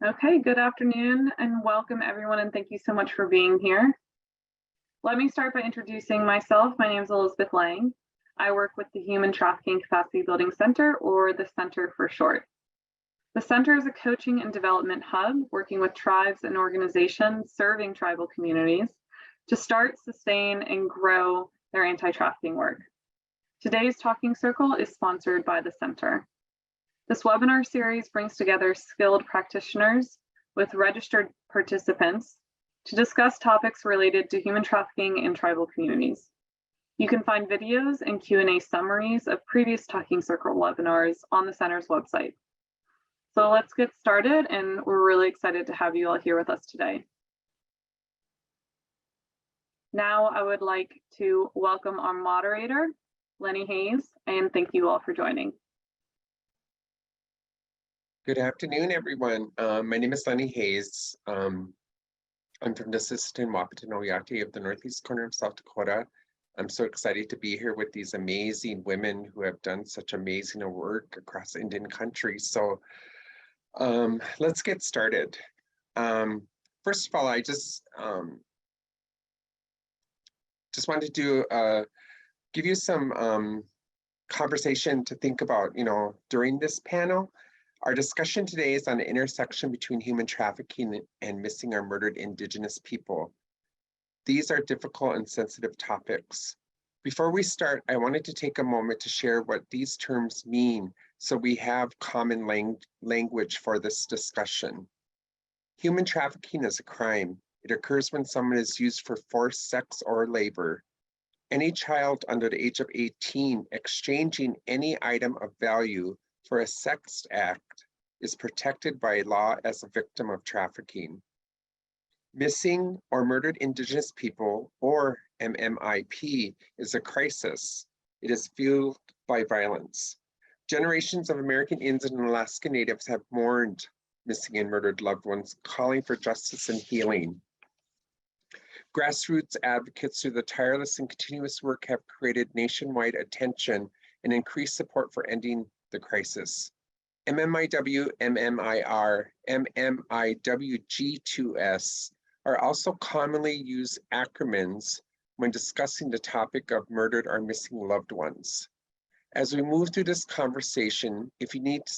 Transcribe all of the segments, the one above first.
Okay, good afternoon and welcome everyone, and thank you so much for being here. Let me start by introducing myself. My name is Elizabeth Lang. I work with the Human Trafficking Capacity Building Center, or the Center for short. The Center is a coaching and development hub working with tribes and organizations serving tribal communities to start, sustain, and grow their anti-trafficking work. Today's Talking Circle is sponsored by the Center. This webinar series brings together skilled practitioners with registered participants to discuss topics related to human trafficking in tribal communities. You can find videos and Q&A summaries of previous Talking Circle webinars on the Center's website. So let's get started, and we're really excited to have you all here with us today. Now I would like to welcome our moderator, Lenny Hayes, and thank you all for joining. Good afternoon, everyone. My name is Lenny Hayes. I'm from the Sisseton Wahpeton Oyate of the northeast corner of South Dakota. I'm so excited to be here with these amazing women who have done such amazing work across Indian country. So let's get started. First of all, I just wanted to give you some conversation to think about, during this panel. Our discussion today is on the intersection between human trafficking and missing or murdered Indigenous people. These are difficult and sensitive topics. Before we start, I wanted to take a moment to share what these terms mean so we have common language for this discussion. Human trafficking is a crime. It occurs when someone is used for forced sex or labor. Any child under the age of 18 exchanging any item of value for a sex act is protected by law as a victim of trafficking. Missing or murdered Indigenous people, or MMIP, is a crisis. It is fueled by violence. Generations of American Indians and Alaska Natives have mourned missing and murdered loved ones, calling for justice and healing. Grassroots advocates through the tireless and continuous work have created nationwide attention and increased support for ending the crisis. MMIW, MMIR, MMIWG2S are also commonly used acronyms when discussing the topic of murdered or missing loved ones. As we move through this conversation, if you need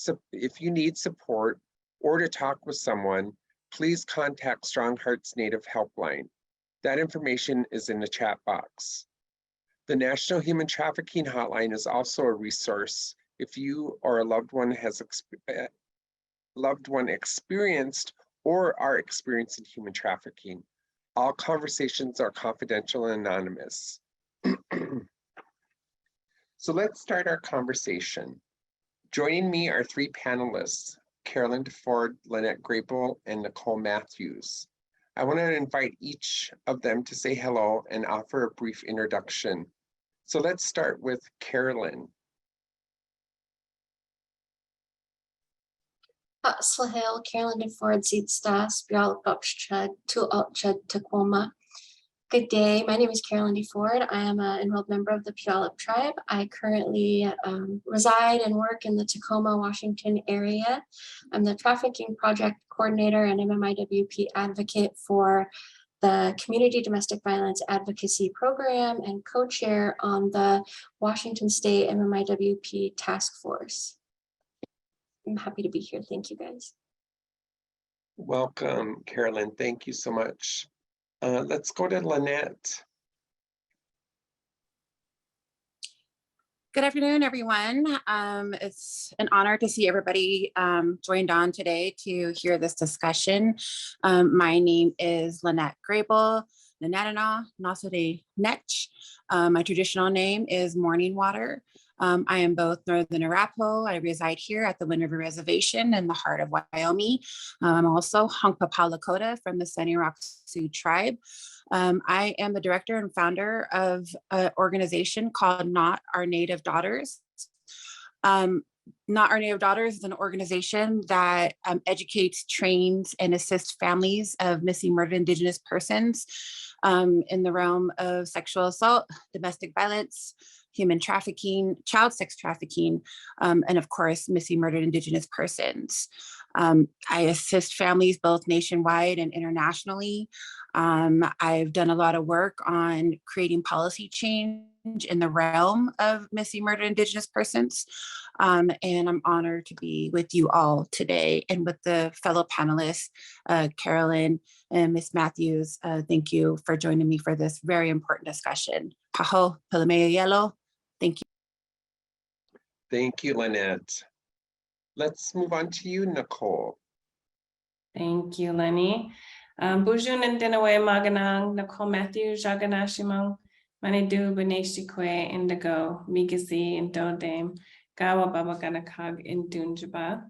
support or to talk with someone, please contact Strong Hearts Native Helpline. That information is in the chat box. The National Human Trafficking Hotline is also a resource if you or a loved one experienced or are experiencing human trafficking. All conversations are confidential and anonymous. So let's start our conversation. Joining me are three panelists, Carolyn DeFord, Lynette Grey Bull, and Nicole Matthews. I want to invite each of them to say hello and offer a brief introduction. So let's start with Carolyn. Slahel, Carolyn DeFord, Seedstas, Bialopchad, Tuolchad, Taquoma. Good day, my name is Carolyn DeFord. I am an enrolled member of the Puyallup tribe. I currently reside and work in the Tacoma, Washington area. I'm the trafficking project coordinator and MMIWP advocate for the Community Domestic Violence Advocacy Program and co-chair on the Washington State MMIWP Task Force. I'm happy to be here. Thank you, guys. Welcome, Carolyn. Thank you so much. Let's go to Lynette. Good afternoon, everyone. It's an honor to see everybody joined on today to hear this discussion. My name is Lynette Grebel, Nanatana, Nasode Netch. My traditional name is Morning Water. I am both Northern Arapaho. I reside here at the Wind River Reservation in the heart of Wyoming. I'm also Hunkpapa Lakota from the Sunny Rock Sioux tribe. I am the director and founder of an organization called Not Our Native Daughters. Not Our Native Daughters is an organization that educates, trains, and assists families of missing murdered Indigenous persons in the realm of sexual assault, domestic violence, human trafficking, child sex trafficking, and of course, missing murdered Indigenous persons. I assist families both nationwide and internationally. I've done a lot of work on creating policy change in the realm of missing murdered Indigenous persons. And I'm honored to be with you all today and with the fellow panelists, Carolyn and Ms. Matthews. Thank you for joining me for this very important discussion. Paho, Palamea Yellow. Thank you. Thank you, Lynette. Let's move on to you, Nicole. Thank you, Lenny. Bujun and Dinawe Maganang, Nicole Matthews, Jaganashimang, Manidu, Beneshikwe, Indigo, Migasi, and Dodame, Gawa Babaganakag in Dunjaba.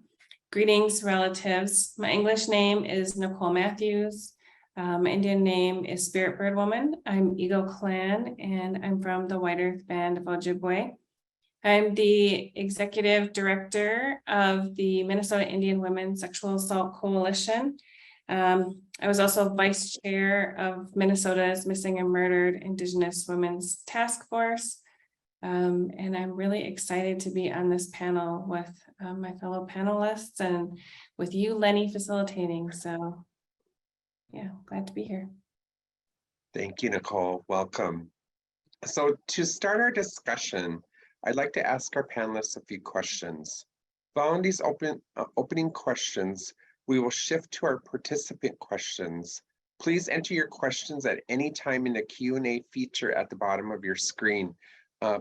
Greetings, relatives. My English name is Nicole Matthews. My Indian name is Spirit Bird Woman. I'm Eagle Clan, and I'm from the White Earth Band of Ojibwe. I'm the executive director of the Minnesota Indian Women Sexual Assault Coalition. I was also vice chair of Minnesota's Missing and Murdered Indigenous Women's Task Force. And I'm really excited to be on this panel with my fellow panelists and with you, Lenny, facilitating. So yeah, glad to be here. Thank you, Nicole. Welcome. So to start our discussion, I'd like to ask our panelists a few questions. Following these opening questions, we will shift to our participant questions. Please enter your questions at any time in the Q&A feature at the bottom of your screen.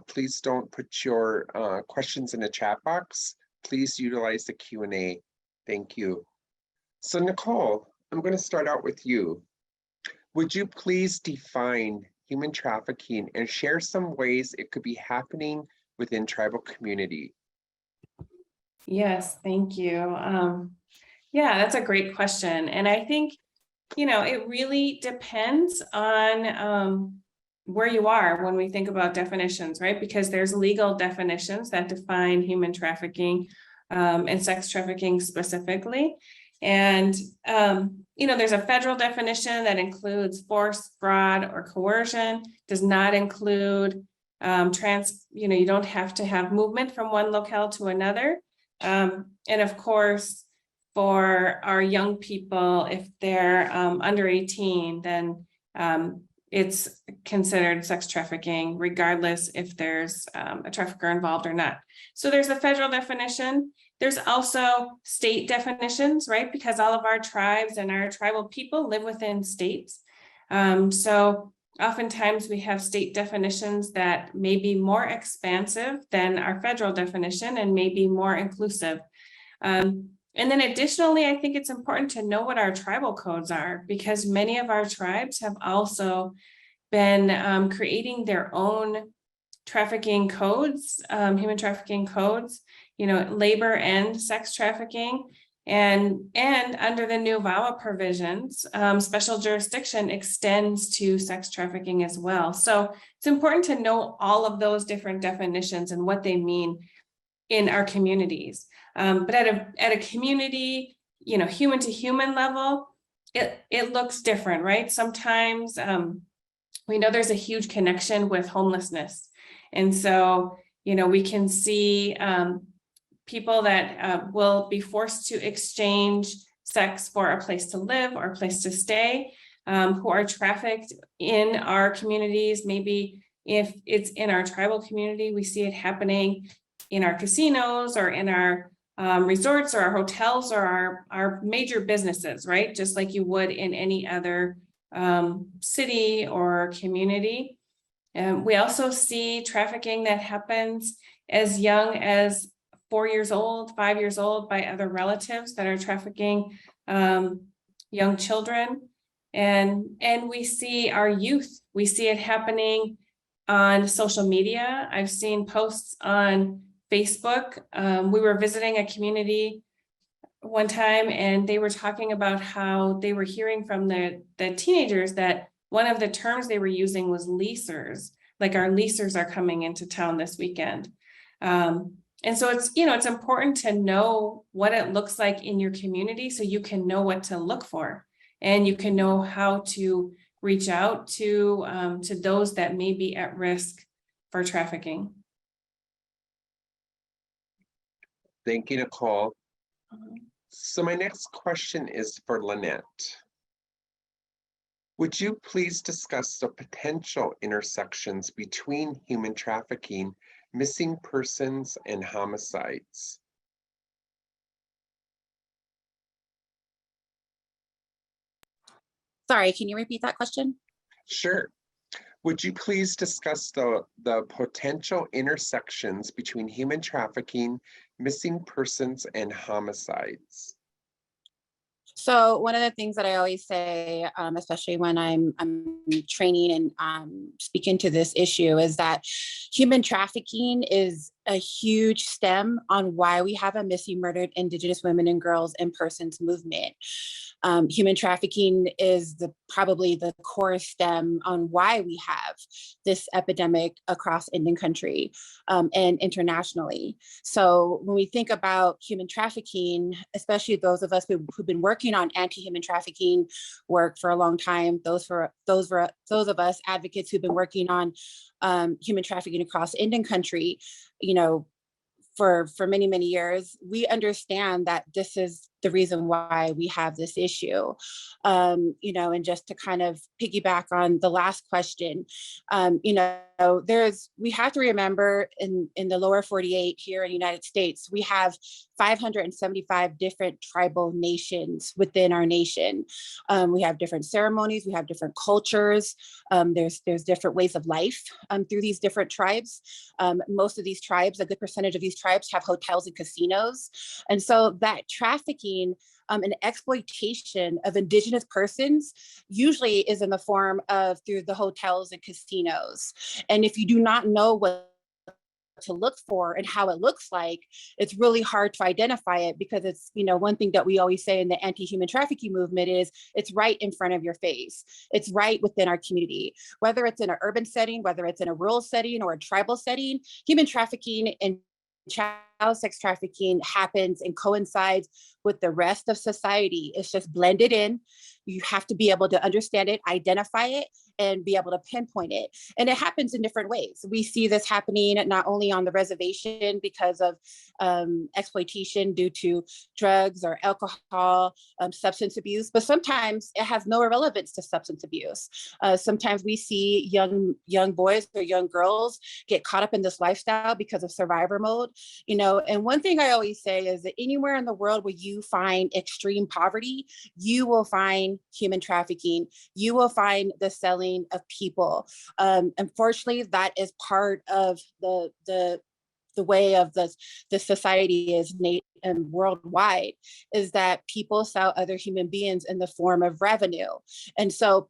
Please don't put your questions in the chat box. Please utilize the Q&A. Thank you. So Nicole, I'm going to start out with you. Would you please define human trafficking and share some ways it could be happening within tribal community? Yes, thank you. Yeah, that's a great question. And I think, you know, it really depends on where you are when we think about definitions, right? Because there's legal definitions that define human trafficking and sex trafficking specifically. And, you know, there's a federal definition that includes force, fraud, or coercion, does not include you don't have to have movement from one locale to another. And of course, for our young people, if they're under 18, then it's considered sex trafficking, regardless if there's a trafficker involved or not. So there's a federal definition. There's also state definitions, right? Because all of our tribes and our tribal people live within states. So oftentimes we have state definitions that may be more expansive than our federal definition and may be more inclusive. And then additionally, I think it's important to know what our tribal codes are, because many of our tribes have also been creating their own trafficking codes, human trafficking codes, you know, labor and sex trafficking. And under the new VAWA provisions, special jurisdiction extends to sex trafficking as well. So it's important to know all of those different definitions and what they mean in our communities. But at a community, you know, human to human level, it looks different, right? Sometimes we know there's a huge connection with homelessness. And so, you know, we can see people that will be forced to exchange sex for a place to live or a place to stay, who are trafficked in our communities. Maybe if it's in our tribal community, we see it happening in our casinos or in our resorts or our hotels or our major businesses, right? Just like you would in any other city or community. We also see trafficking that happens as young as 4 years old, 5 years old by other relatives that are trafficking young children. And we see our youth, we see it happening on social media. I've seen posts on Facebook. We were visiting a community one time and they were talking about how they were hearing from the teenagers that one of the terms they were using was leasers, like our leasers are coming into town this weekend. And so it's, you know, it's important to know what it looks like in your community so you can know what to look for and you can know how to reach out to those that may be at risk for trafficking. Thank you, Nicole. So my next question is for Lynette. Would you please discuss the potential intersections between human trafficking, missing persons, and homicides? Sorry, can you repeat that question? Sure. Would you please discuss the potential intersections between human trafficking, missing persons, and homicides? So one of the things that I always say, especially when I'm training and speaking to this issue, is that human trafficking is a huge stem on why we have a missing, murdered Indigenous women and girls and persons movement. Human trafficking is probably the core stem on why we have this epidemic across Indian country and internationally. So when we think about human trafficking, especially those of us who've been working on anti-human trafficking work for a long time, those of us advocates who've been working on human trafficking across Indian country, you know, for many, many years, we understand that this is the reason why we have this issue. You know, and just to kind of piggyback on the last question, you know, we have to remember in the lower 48 here in the United States, we have 575 different tribal nations within our nation. We have different ceremonies, we have different cultures, there's different ways of life through these different tribes. Most of these tribes, a good percentage of these tribes have hotels and casinos. And so that trafficking and exploitation of Indigenous persons usually is in the form of through the hotels and casinos. And if you do not know what to look for and how it looks like, it's really hard to identify it, because it's, you know, one thing that we always say in the anti-human trafficking movement is it's right in front of your face. It's right within our community, whether it's in an urban setting, whether it's in a rural setting or a tribal setting. Human trafficking and child sex trafficking happens and coincides with the rest of society. It's just blended in. You have to be able to understand it, identify it, and be able to pinpoint it. And it happens in different ways. We see this happening not only on the reservation because of exploitation due to drugs or alcohol, substance abuse, but sometimes it has no relevance to substance abuse. Sometimes we see young boys or young girls get caught up in this lifestyle because of survivor mode, you know. And one thing I always say is that anywhere in the world where you find extreme poverty, you will find human trafficking, you will find the selling of people. Unfortunately, that is part of the way of the society is and worldwide, is that people sell other human beings in the form of revenue. And so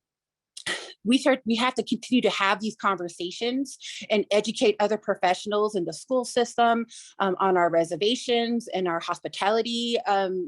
we have to continue to have these conversations and educate other professionals in the school system, on our reservations and our hospitality,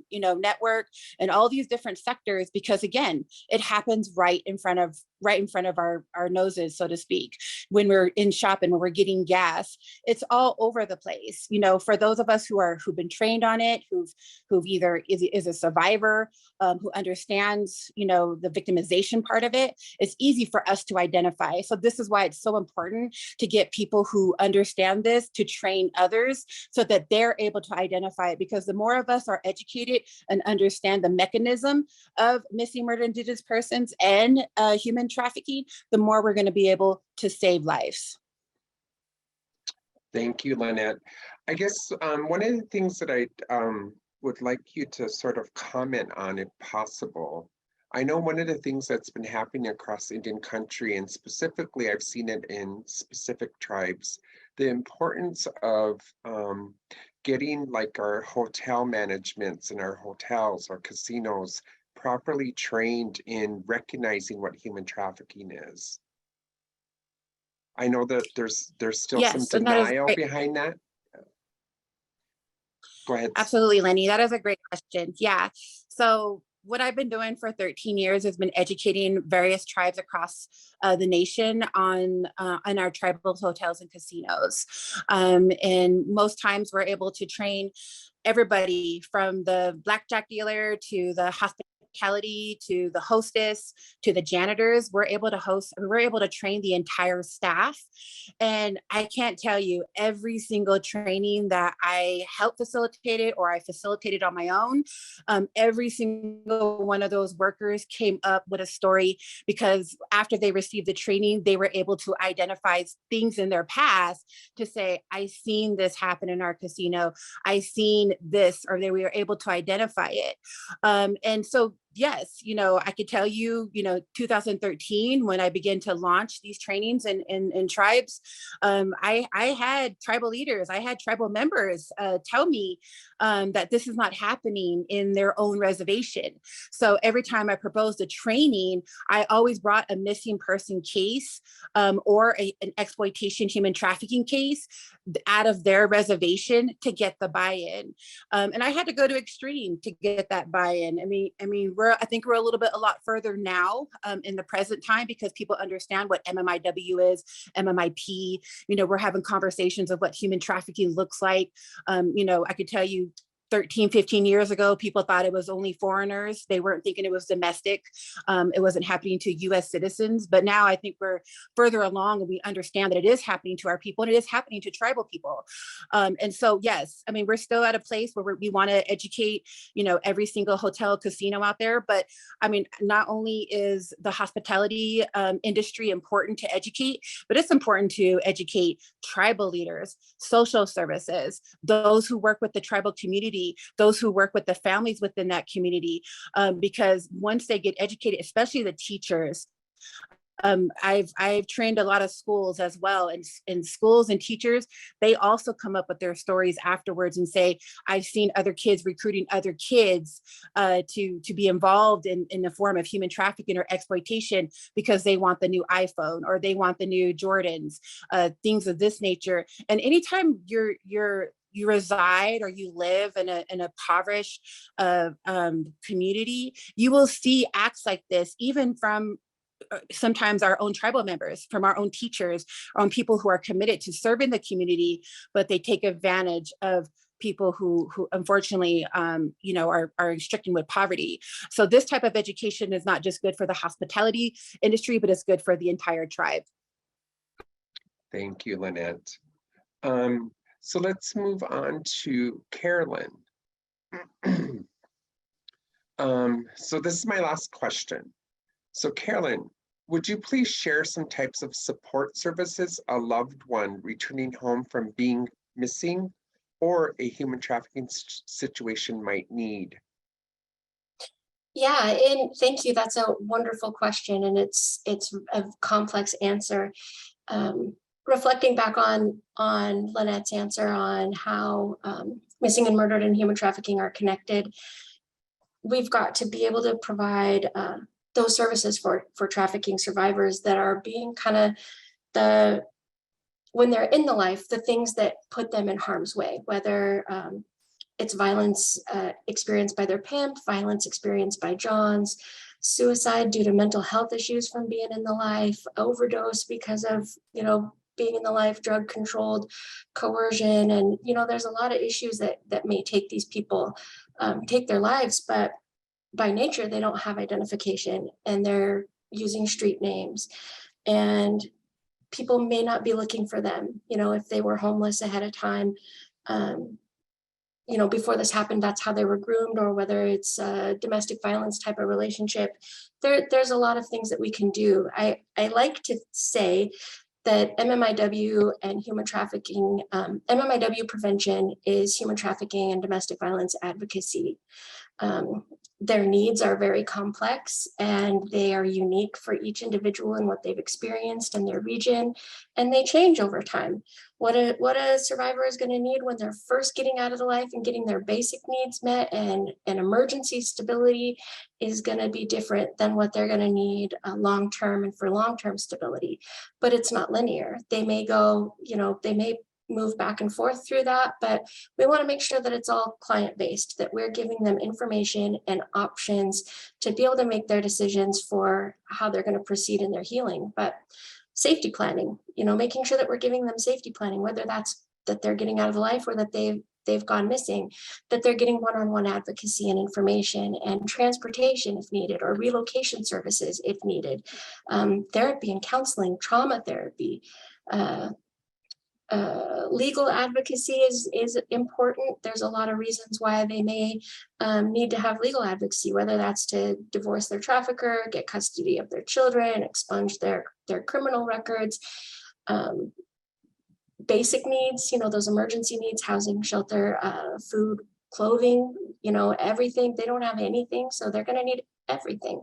you know, network, and all these different sectors, because again, it happens right in front of our noses, so to speak. When we're in shopping, when we're getting gas, it's all over the place. You know, for those of us who've been trained on it, who've either is a survivor, who understands, you know, the victimization part of it, it's easy for us to identify. So this is why it's so important to get people who understand this to train others so that they're able to identify it, because the more of us are educated and understand the mechanism of missing, murdered Indigenous persons and human trafficking, the more we're going to be able to save lives. Thank you, Lynette. I guess one of the things that I would like you to sort of comment on, if possible. I know one of the things that's been happening across Indian country, and specifically I've seen it in specific tribes, the importance of getting like our hotel managements and our hotels or casinos properly trained in recognizing what human trafficking is. I know that there's still some denial behind that. Go ahead. Absolutely, Lenny. That is a great question. Yeah. So what I've been doing for 13 years has been educating various tribes across the nation on our tribal hotels and casinos. And most times we're able to train everybody from the blackjack dealer to the hospitality to the hostess to the janitors. We're able to train the entire staff. And I can't tell you, every single training that I helped facilitated or I facilitated on my own, every single one of those workers came up with a story, because after they received the training, they were able to identify things in their past to say, I seen this happen in our casino. I seen this, or they were able to identify it. And so, yes, I could tell you, 2013, when I began to launch these trainings in tribes, I had tribal leaders, I had tribal members tell me that this is not happening in their own reservation. So every time I proposed a training, I always brought a missing person case or an exploitation human trafficking case out of their reservation to get the buy-in. And I had to go to extreme to get that buy-in. I think we're a lot further now in the present time, because people understand what MMIW is, MMIP. We're having conversations of what human trafficking looks like. I could tell you 13, 15 years ago, people thought it was only foreigners. They weren't thinking it was domestic. It wasn't happening to US citizens. But now I think we're further along and we understand that it is happening to our people and it is happening to tribal people. And so, yes, we're still at a place where we want to educate, every single hotel, casino out there. But not only is the hospitality industry important to educate, but it's important to educate tribal leaders, social services, those who work with the tribal community, those who work with the families within that community, because once they get educated, especially the teachers, I've trained a lot of schools as well, and schools and teachers, they also come up with their stories afterwards and say, I've seen other kids recruiting other kids to be involved in the form of human trafficking or exploitation because they want the new iPhone or they want the new Jordans, things of this nature. And anytime you reside or you live in a impoverished community, you will see acts like this, even from sometimes our own tribal members, from our own teachers, our own people who are committed to serving the community, but they take advantage of people who unfortunately, are stricken with poverty. So this type of education is not just good for the hospitality industry, but it's good for the entire tribe. Thank you, Lynette. So let's move on to Carolyn. So this is my last question. So Carolyn, would you please share some types of support services a loved one returning home from being missing or a human trafficking situation might need? Yeah, and thank you. That's a wonderful question, and it's a complex answer. Reflecting back on Lynette's answer on how missing and murdered and human trafficking are connected, we've got to be able to provide those services for trafficking survivors that are being kind of when they're in the life, the things that put them in harm's way, whether it's violence experienced by their pimp, violence experienced by Johns, suicide due to mental health issues from being in the life, overdose because of, being in the life, drug controlled, coercion. And, there's a lot of issues that may take these people, take their lives, but by nature, they don't have identification and they're using street names. And people may not be looking for them, if they were homeless ahead of time, before this happened, that's how they were groomed, or whether it's a domestic violence type of relationship. There's a lot of things that we can do. I like to say that MMIW and human trafficking, MMIW prevention is human trafficking and domestic violence advocacy. Their needs are very complex and they are unique for each individual and what they've experienced in their region, and they change over time. What a survivor is going to need when they're first getting out of the life and getting their basic needs met and emergency stability is going to be different than what they're going to need long-term and for long-term stability. But it's not linear. They may go, they may move back and forth through that, but we want to make sure that it's all client-based, that we're giving them information and options to be able to make their decisions for how they're going to proceed in their healing. But safety planning, making sure that we're giving them safety planning, whether that's that they're getting out of life or that they've they've gone missing, that they're getting one-on-one advocacy and information and transportation if needed, or relocation services if needed, therapy and counseling, trauma therapy, legal advocacy is important. There's a lot of reasons why they may need to have legal advocacy, whether that's to divorce their trafficker, get custody of their children, expunge their criminal records. Basic needs, those emergency needs, housing, shelter, food, clothing, everything. They don't have anything, so they're going to need everything.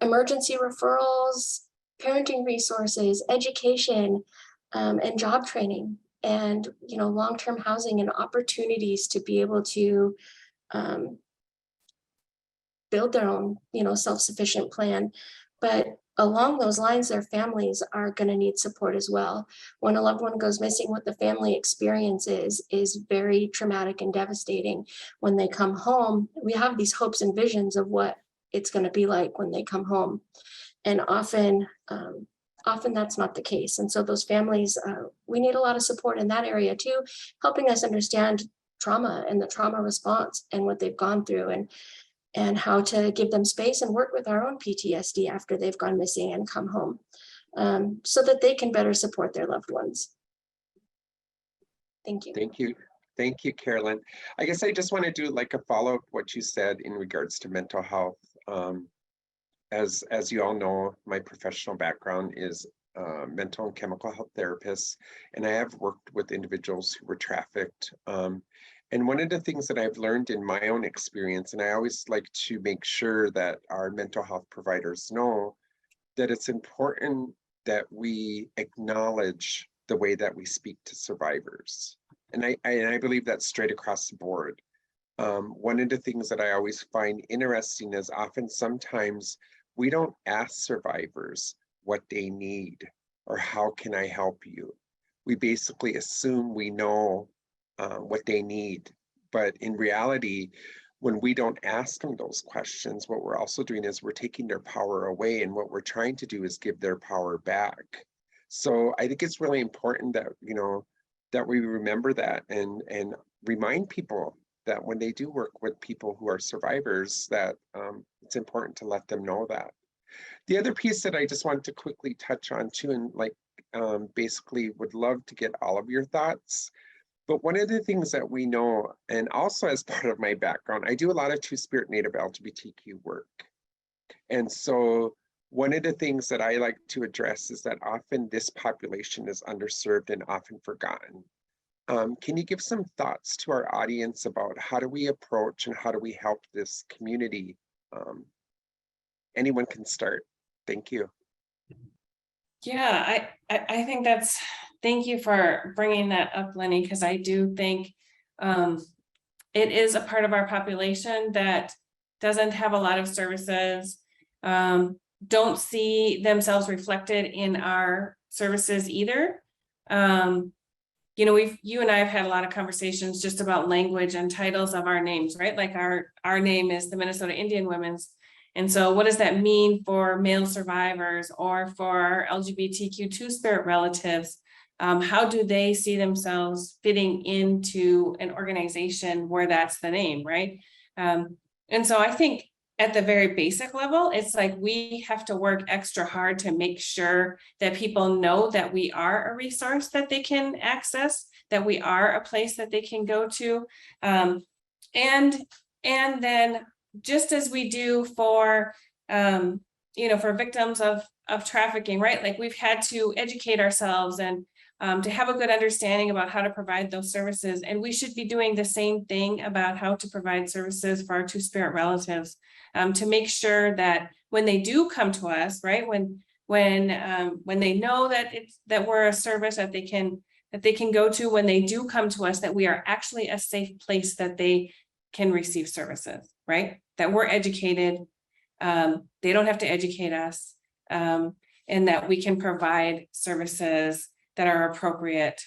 Emergency referrals, parenting resources, education, and job training, and long-term housing and opportunities to be able to build their own self-sufficient plan. But along those lines, their families are going to need support as well. When a loved one goes missing, what the family experiences is very traumatic and devastating. When they come home, we have these hopes and visions of what it's going to be like when they come home, and often that's not the case. And so those families, we need a lot of support in that area too, helping us understand trauma and the trauma response and what they've gone through, and how to give them space and work with our own PTSD after they've gone missing and come home, so that they can better support their loved ones. Thank you. Thank you. Thank you, Carolyn. I guess I just want to do like a follow-up what you said in regards to mental health. As you all know, my professional background is mental and chemical health therapist, and I have worked with individuals who were trafficked. And one of the things that I've learned in my own experience, and I always like to make sure that our mental health providers know, that it's important that we acknowledge the way that we speak to survivors. And I believe that's straight across the board. One of the things that I always find interesting is often sometimes we don't ask survivors what they need or how can I help you. We basically assume we know what they need. But in reality, when we don't ask them those questions, what we're also doing is we're taking their power away, and what we're trying to do is give their power back. So I think it's really important that, that we remember that and remind people that when they do work with people who are survivors, that it's important to let them know that. The other piece that I just wanted to quickly touch on too, and basically would love to get all of your thoughts. But one of the things that we know, and also as part of my background, I do a lot of TwoSpirit Native LGBTQ work. And so one of the things that I like to address is that often this population is underserved and often forgotten. Can you give some thoughts to our audience about how do we approach and how do we help this community? Anyone can start. Thank you. Yeah, I think thank you for bringing that up, Lenny, because I do think it is a part of our population that doesn't have a lot of services, don't see themselves reflected in our services either. You and I have had a lot of conversations just about language and titles of our names, right? Like our name is the Minnesota Indian Women's. And so what does that mean for male survivors or for LGBTQ TwoSpirit relatives? How do they see themselves fitting into an organization where that's the name, right? And so I think at the very basic level, it's like we have to work extra hard to make sure that people know that we are a resource that they can access, that we are a place that they can go to. And then just as we do for, for victims of trafficking, right? Like we've had to educate ourselves and to have a good understanding about how to provide those services. And we should be doing the same thing about how to provide services for our TwoSpirit relatives, to make sure that when they do come to us, right? When they know that we're a service that they can go to, when they do come to us, that we are actually a safe place that they can receive services, right? That we're educated, they don't have to educate us, and that we can provide services that are appropriate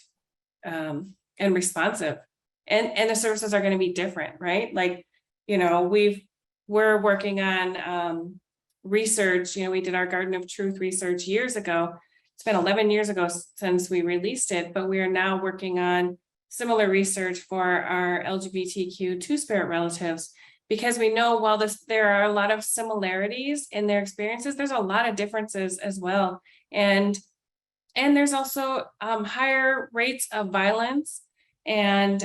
and responsive. And the services are going to be different, right? Like, we're working on research. We did our Garden of Truth research years ago. It's been 11 years ago since we released it, but we are now working on similar research for our LGBTQ two-spirit relatives, because we know while there are a lot of similarities in their experiences, there's a lot of differences as well. And there's also higher rates of violence and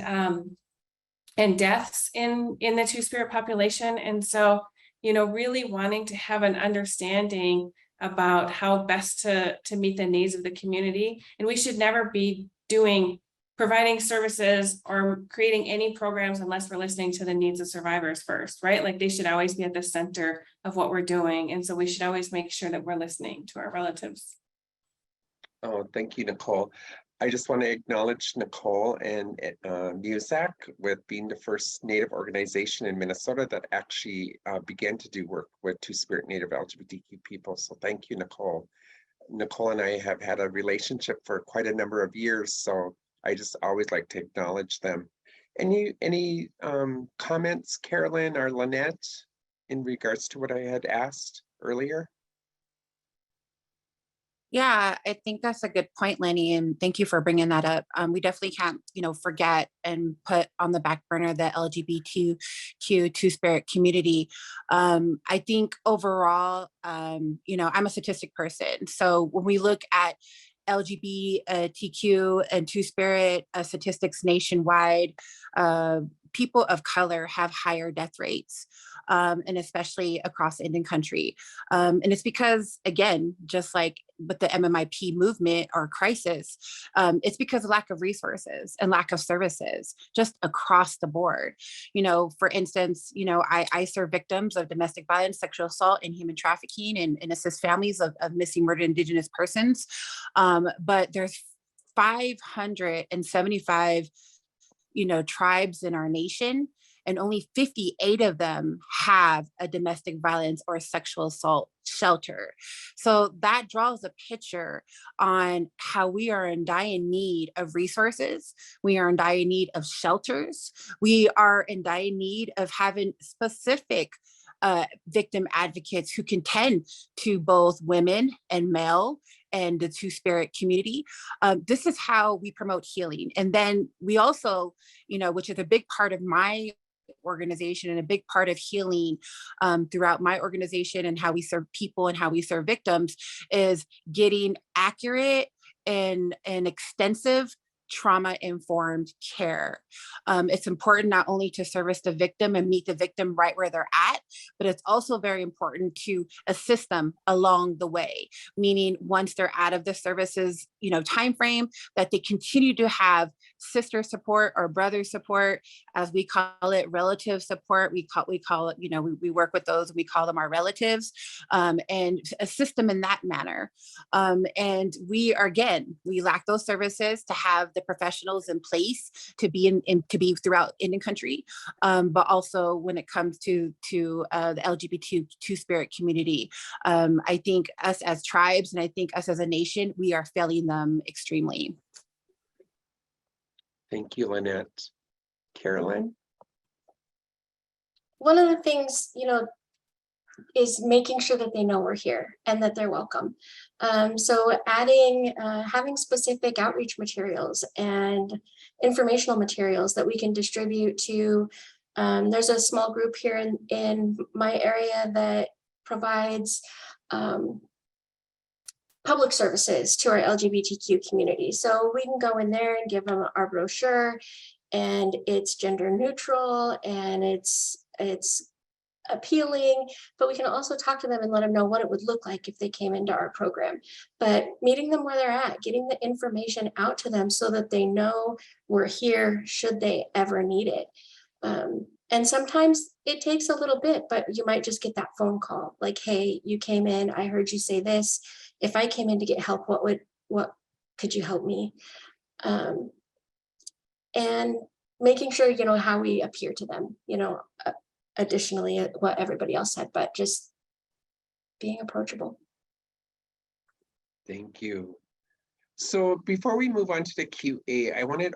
deaths in the two-spirit population. And so, you know, really wanting to have an understanding about how best to meet the needs of the community. And we should never be providing services or creating any programs unless we're listening to the needs of survivors first, right? Like they should always be at the center of what we're doing. And so we should always make sure that we're listening to our relatives. Oh, thank you, Nicole. I just want to acknowledge Nicole and MUSAC with being the first Native organization in Minnesota that actually began to do work with Two-Spirit Native LGBTQ people. So thank you, Nicole. Nicole and I have had a relationship for quite a number of years, so I just always like to acknowledge them. Any comments, Carolyn or Lynette, in regards to what I had asked earlier? Yeah, I think that's a good point, Lenny, and thank you for bringing that up. We definitely can't, forget and put on the back burner the LGBTQ two-spirit community. I think overall, I'm a statistic person. So when we look at LGBTQ and two-spirit statistics nationwide, people of color have higher death rates, and especially across Indian country. And it's because, again, just like with the MMIP movement or crisis, it's because of lack of resources and lack of services just across the board. For instance, I serve victims of domestic violence, sexual assault, and human trafficking, and assist families of missing murdered Indigenous persons. But there's 575 tribes in our nation, and only 58 of them have a domestic violence or sexual assault shelter. So that draws a picture on how we are in dire need of resources. We are in dire need of shelters. We are in dire need of having specific victim advocates who can tend to both women and male and the two-spirit community. This is how we promote healing. And then we also, which is a big part of my organization and a big part of healing throughout my organization and how we serve people and how we serve victims, is getting accurate and extensive trauma-informed care. It's important not only to service the victim and meet the victim right where they're at, but it's also very important to assist them along the way, meaning once they're out of the services, time frame, that they continue to have sister support or brother support, as we call it, relative support. We call it, we work with those, we call them our relatives, and assist them in that manner. And we lack those services to have the professionals in place to be to be throughout Indian country, but also when it comes to the LGBT two-spirit community. I think us as tribes, and I think us as a nation, we are failing them extremely. Thank you, Lynette. Carolyn? One of the things, is making sure that they know we're here and that they're welcome. So having specific outreach materials and informational materials that we can distribute to, there's a small group here in my area that provides public services to our LGBTQ community. So we can go in there and give them our brochure, and it's gender neutral and it's appealing, but we can also talk to them and let them know what it would look like if they came into our program. But meeting them where they're at, getting the information out to them so that they know we're here should they ever need it. And sometimes it takes a little bit, but you might just get that phone call like, hey, you came in, I heard you say this. If I came in to get help, what could you help me? And making sure, how we appear to them, additionally, what everybody else said, but just being approachable. Thank you. So before we move on to the QA, I want to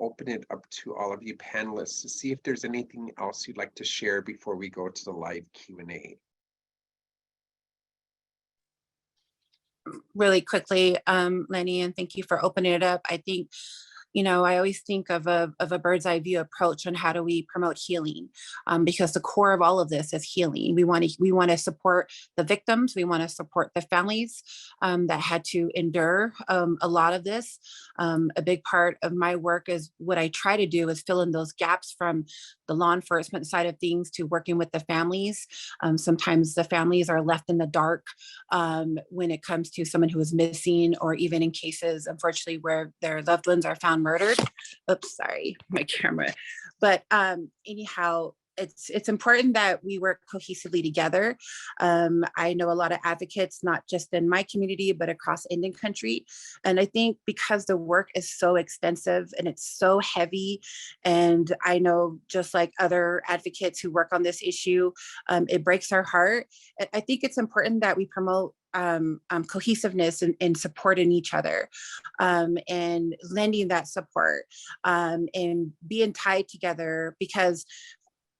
open it up to all of you panelists to see if there's anything else you'd like to share before we go to the live Q&A. Really quickly, Lenny, and thank you for opening it up. I think, I always think of a bird's eye view approach on how do we promote healing, because the core of all of this is healing. We want to support the victims. We want to support the families that had to endure a lot of this. A big part of my work is what I try to do is fill in those gaps from the law enforcement side of things to working with the families. Sometimes the families are left in the dark when it comes to someone who is missing, or even in cases, unfortunately, where their loved ones are found murdered. Oops, sorry, my camera. But anyhow, it's important that we work cohesively together. I know a lot of advocates, not just in my community, but across Indian country. And I think because the work is so extensive and it's so heavy, and I know just like other advocates who work on this issue, it breaks our heart. I think it's important that we promote cohesiveness and support in each other, and lending that support, and being tied together, because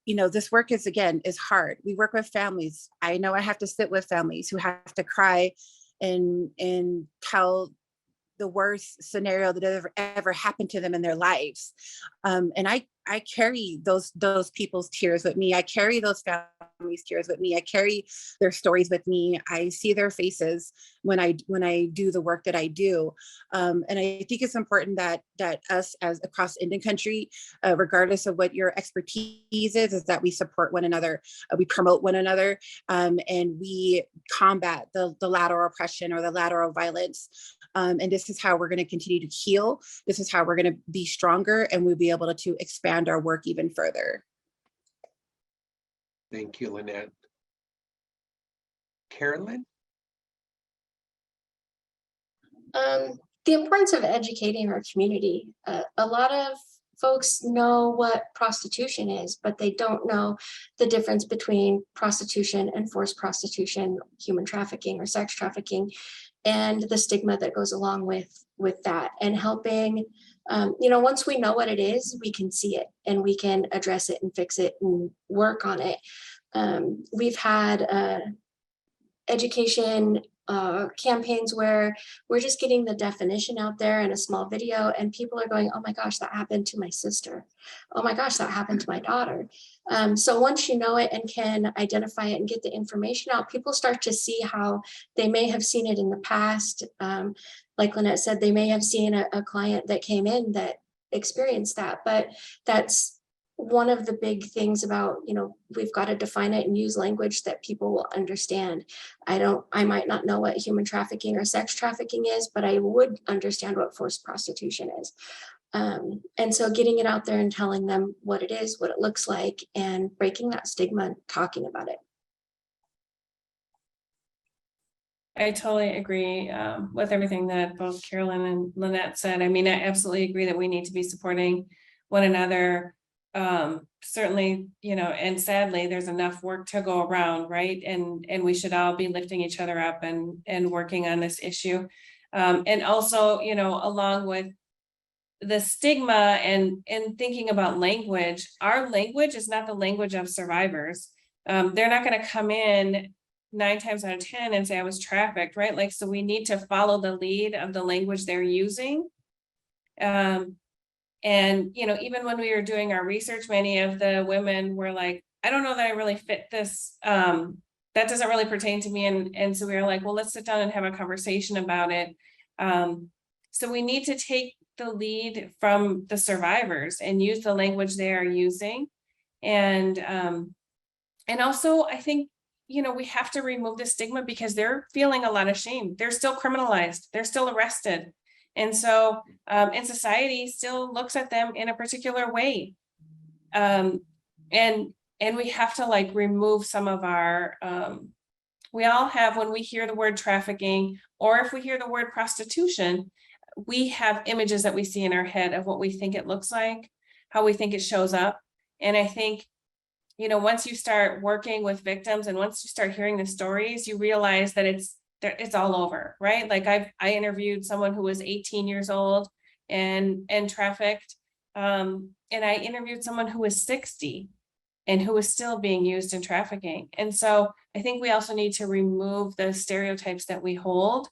this work is hard. We work with families. I know I have to sit with families who have to cry and tell the worst scenario that ever happened to them in their lives. And I carry those people's tears with me. I carry those families' tears with me. I carry their stories with me. I see their faces when I do the work that I do. And I think it's important that us as across Indian country, regardless of what your expertise is that we support one another, we promote one another, and we combat the lateral oppression or the lateral violence. And this is how we're going to continue to heal. This is how we're going to be stronger, and we'll be able to expand our work even further. Thank you, Lynette. Carolyn? The importance of educating our community. A lot of folks know what prostitution is, but they don't know the difference between prostitution and forced prostitution, human trafficking or sex trafficking, and the stigma that goes along with that. And helping, once we know what it is, we can see it and we can address it and fix it and work on it. We've had education campaigns where we're just getting the definition out there in a small video, and people are going, oh my gosh, that happened to my sister. Oh my gosh, that happened to my daughter. So once you know it and can identify it and get the information out, people start to see how they may have seen it in the past. Like Lynette said, they may have seen a client that came in that experienced that, but that's one of the big things about, we've got to define it and use language that people will understand. I might not know what human trafficking or sex trafficking is, but I would understand what forced prostitution is. And so getting it out there and telling them what it is, what it looks like, and breaking that stigma and talking about it. I totally agree with everything that both Carolyn and Lynette said. I mean, I absolutely agree that we need to be supporting one another. Certainly, and sadly, there's enough work to go around, right? And we should all be lifting each other up and working on this issue. And also, along with the stigma and thinking about language, our language is not the language of survivors. They're not going to come in 9 times out of 10 and say I was trafficked, right? Like, so we need to follow the lead of the language they're using. And, even when we were doing our research, many of the women were like, I don't know that I really fit this. That doesn't really pertain to me. And so we were like, well, let's sit down and have a conversation about it. So we need to take the lead from the survivors and use the language they are using. And also, I think, we have to remove the stigma because they're feeling a lot of shame. They're still criminalized. They're still arrested. And so, and society still looks at them in a particular way. And we have to remove some of our, we all have, when we hear the word trafficking, or if we hear the word prostitution, we have images that we see in our head of what we think it looks like, how we think it shows up. And I think, once you start working with victims and once you start hearing the stories, you realize that it's all over, right? Like I interviewed someone who was 18 years old and trafficked. And I interviewed someone who was 60 and who was still being used in trafficking. And so I think we also need to remove the stereotypes that we hold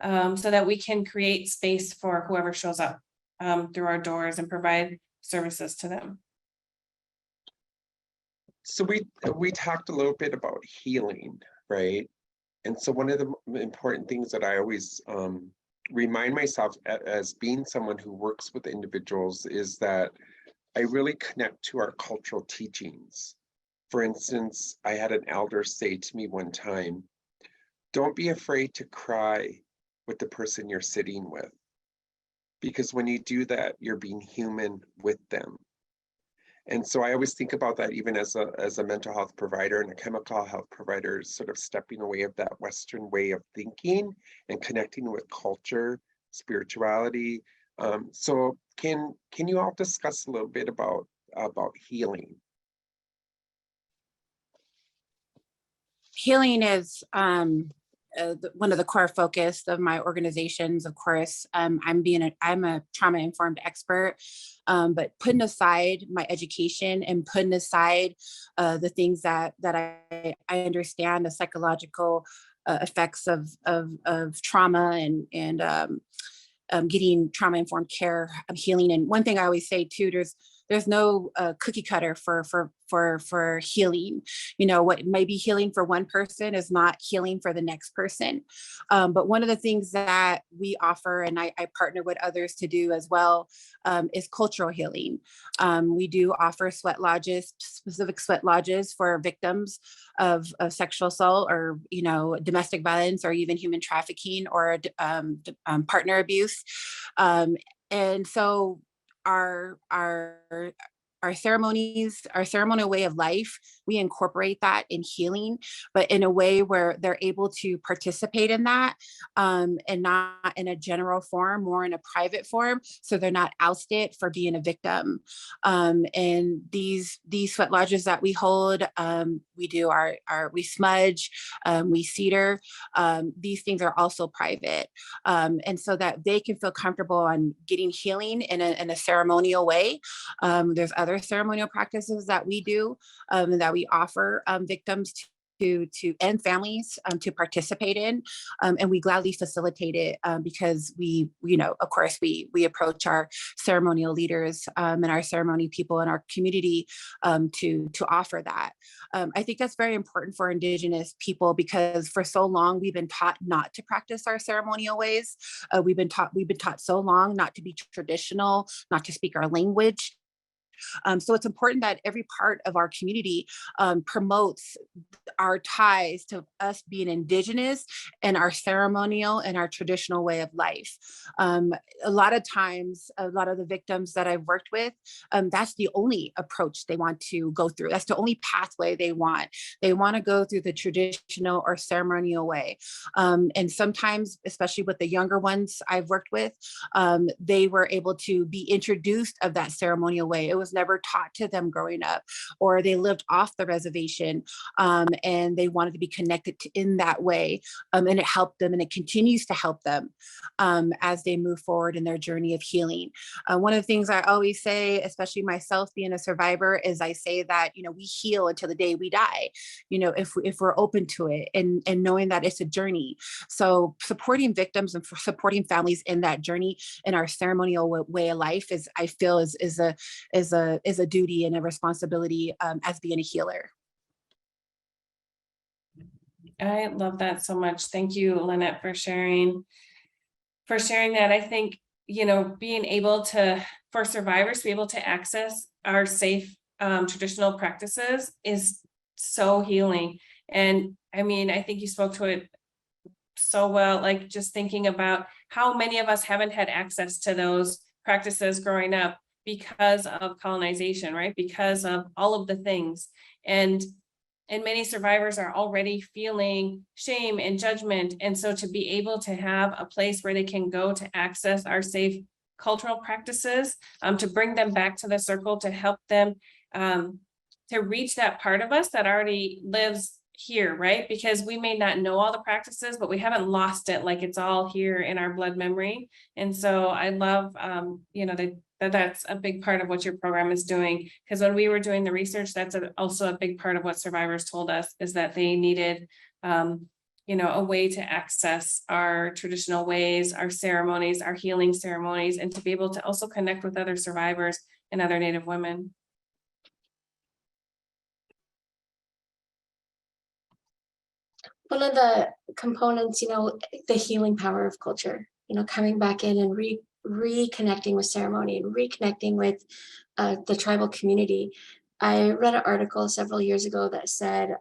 so that we can create space for whoever shows up. through our doors and provide services to them. So we talked a little bit about healing, right? And so one of the important things that I always remind myself as being someone who works with individuals is that I really connect to our cultural teachings. For instance, I had an elder say to me one time, don't be afraid to cry with the person you're sitting with, because when you do that, you're being human with them. And so I always think about that even as a mental health provider and a chemical health provider, sort of stepping away of that Western way of thinking and connecting with culture, spirituality. So can you all discuss a little bit about healing? Healing is one of the core focus of my organizations. Of course, I'm a trauma-informed expert, but putting aside my education and putting aside the things that I understand, the psychological effects of trauma and getting trauma-informed care, healing. And one thing I always say too, there's no cookie cutter for healing. You know, what may be healing for one person is not healing for the next person. But one of the things that we offer, and I partner with others to do as well, is cultural healing. We do offer sweat lodges, specific sweat lodges for victims of sexual assault or, you know, domestic violence or even human trafficking or partner abuse. And so our ceremonies, our ceremonial way of life, we incorporate that in healing, but in a way where they're able to participate in that, and not in a general form, more in a private form, so they're not ousted for being a victim. And these sweat lodges that we hold, we do we smudge, we cedar. These things are also private, and so that they can feel comfortable on getting healing in a ceremonial way. There's other ceremonial practices that we do, that we offer victims to and families to participate in, and we gladly facilitate it, because we, you know, of course, we approach our ceremonial leaders and our ceremony people in our community to offer that. I think that's very important for Indigenous people, because for so long we've been taught not to practice our ceremonial ways. We've been taught so long not to be traditional, not to speak our language. So it's important that every part of our community promotes our ties to us being Indigenous and our ceremonial and our traditional way of life. A lot of times, a lot of the victims that I've worked with, that's the only approach they want to go through. That's the only pathway they want. They want to go through the traditional or ceremonial way. And sometimes, especially with the younger ones I've worked with, they were able to be introduced of that ceremonial way. It was never taught to them growing up, or they lived off the reservation, and they wanted to be connected in that way. And it helped them, and it continues to help them as they move forward in their journey of healing. One of the things I always say, especially myself being a survivor, is I say that, you know, we heal until the day we die, you know, if we're open to it, and knowing that it's a journey. So supporting victims and supporting families in that journey in our ceremonial way of life is, I feel, is a duty and a responsibility as being a healer. I love that so much. Thank you, Lynette, for sharing that. I think, you know, being able to, for survivors to be able to access our safe traditional practices is so healing. And I mean, I think you spoke to it so well, like just thinking about how many of us haven't had access to those practices growing up because of colonization, right? Because of all of the things. And many survivors are already feeling shame and judgment. And so to be able to have a place where they can go to access our safe cultural practices, to bring them back to the circle, to help them to reach that part of us that already lives here, right? Because we may not know all the practices, but we haven't lost it. Like, it's all here in our blood memory. And so I love, you know, that's a big part of what your program is doing. Because when we were doing the research, that's also a big part of what survivors told us, is that they needed a way to access our traditional ways, our ceremonies, our healing ceremonies, and to be able to also connect with other survivors and other Native women. One of the components, the healing power of culture, coming back in and reconnecting with ceremony and reconnecting with the tribal community. I read an article several years ago that said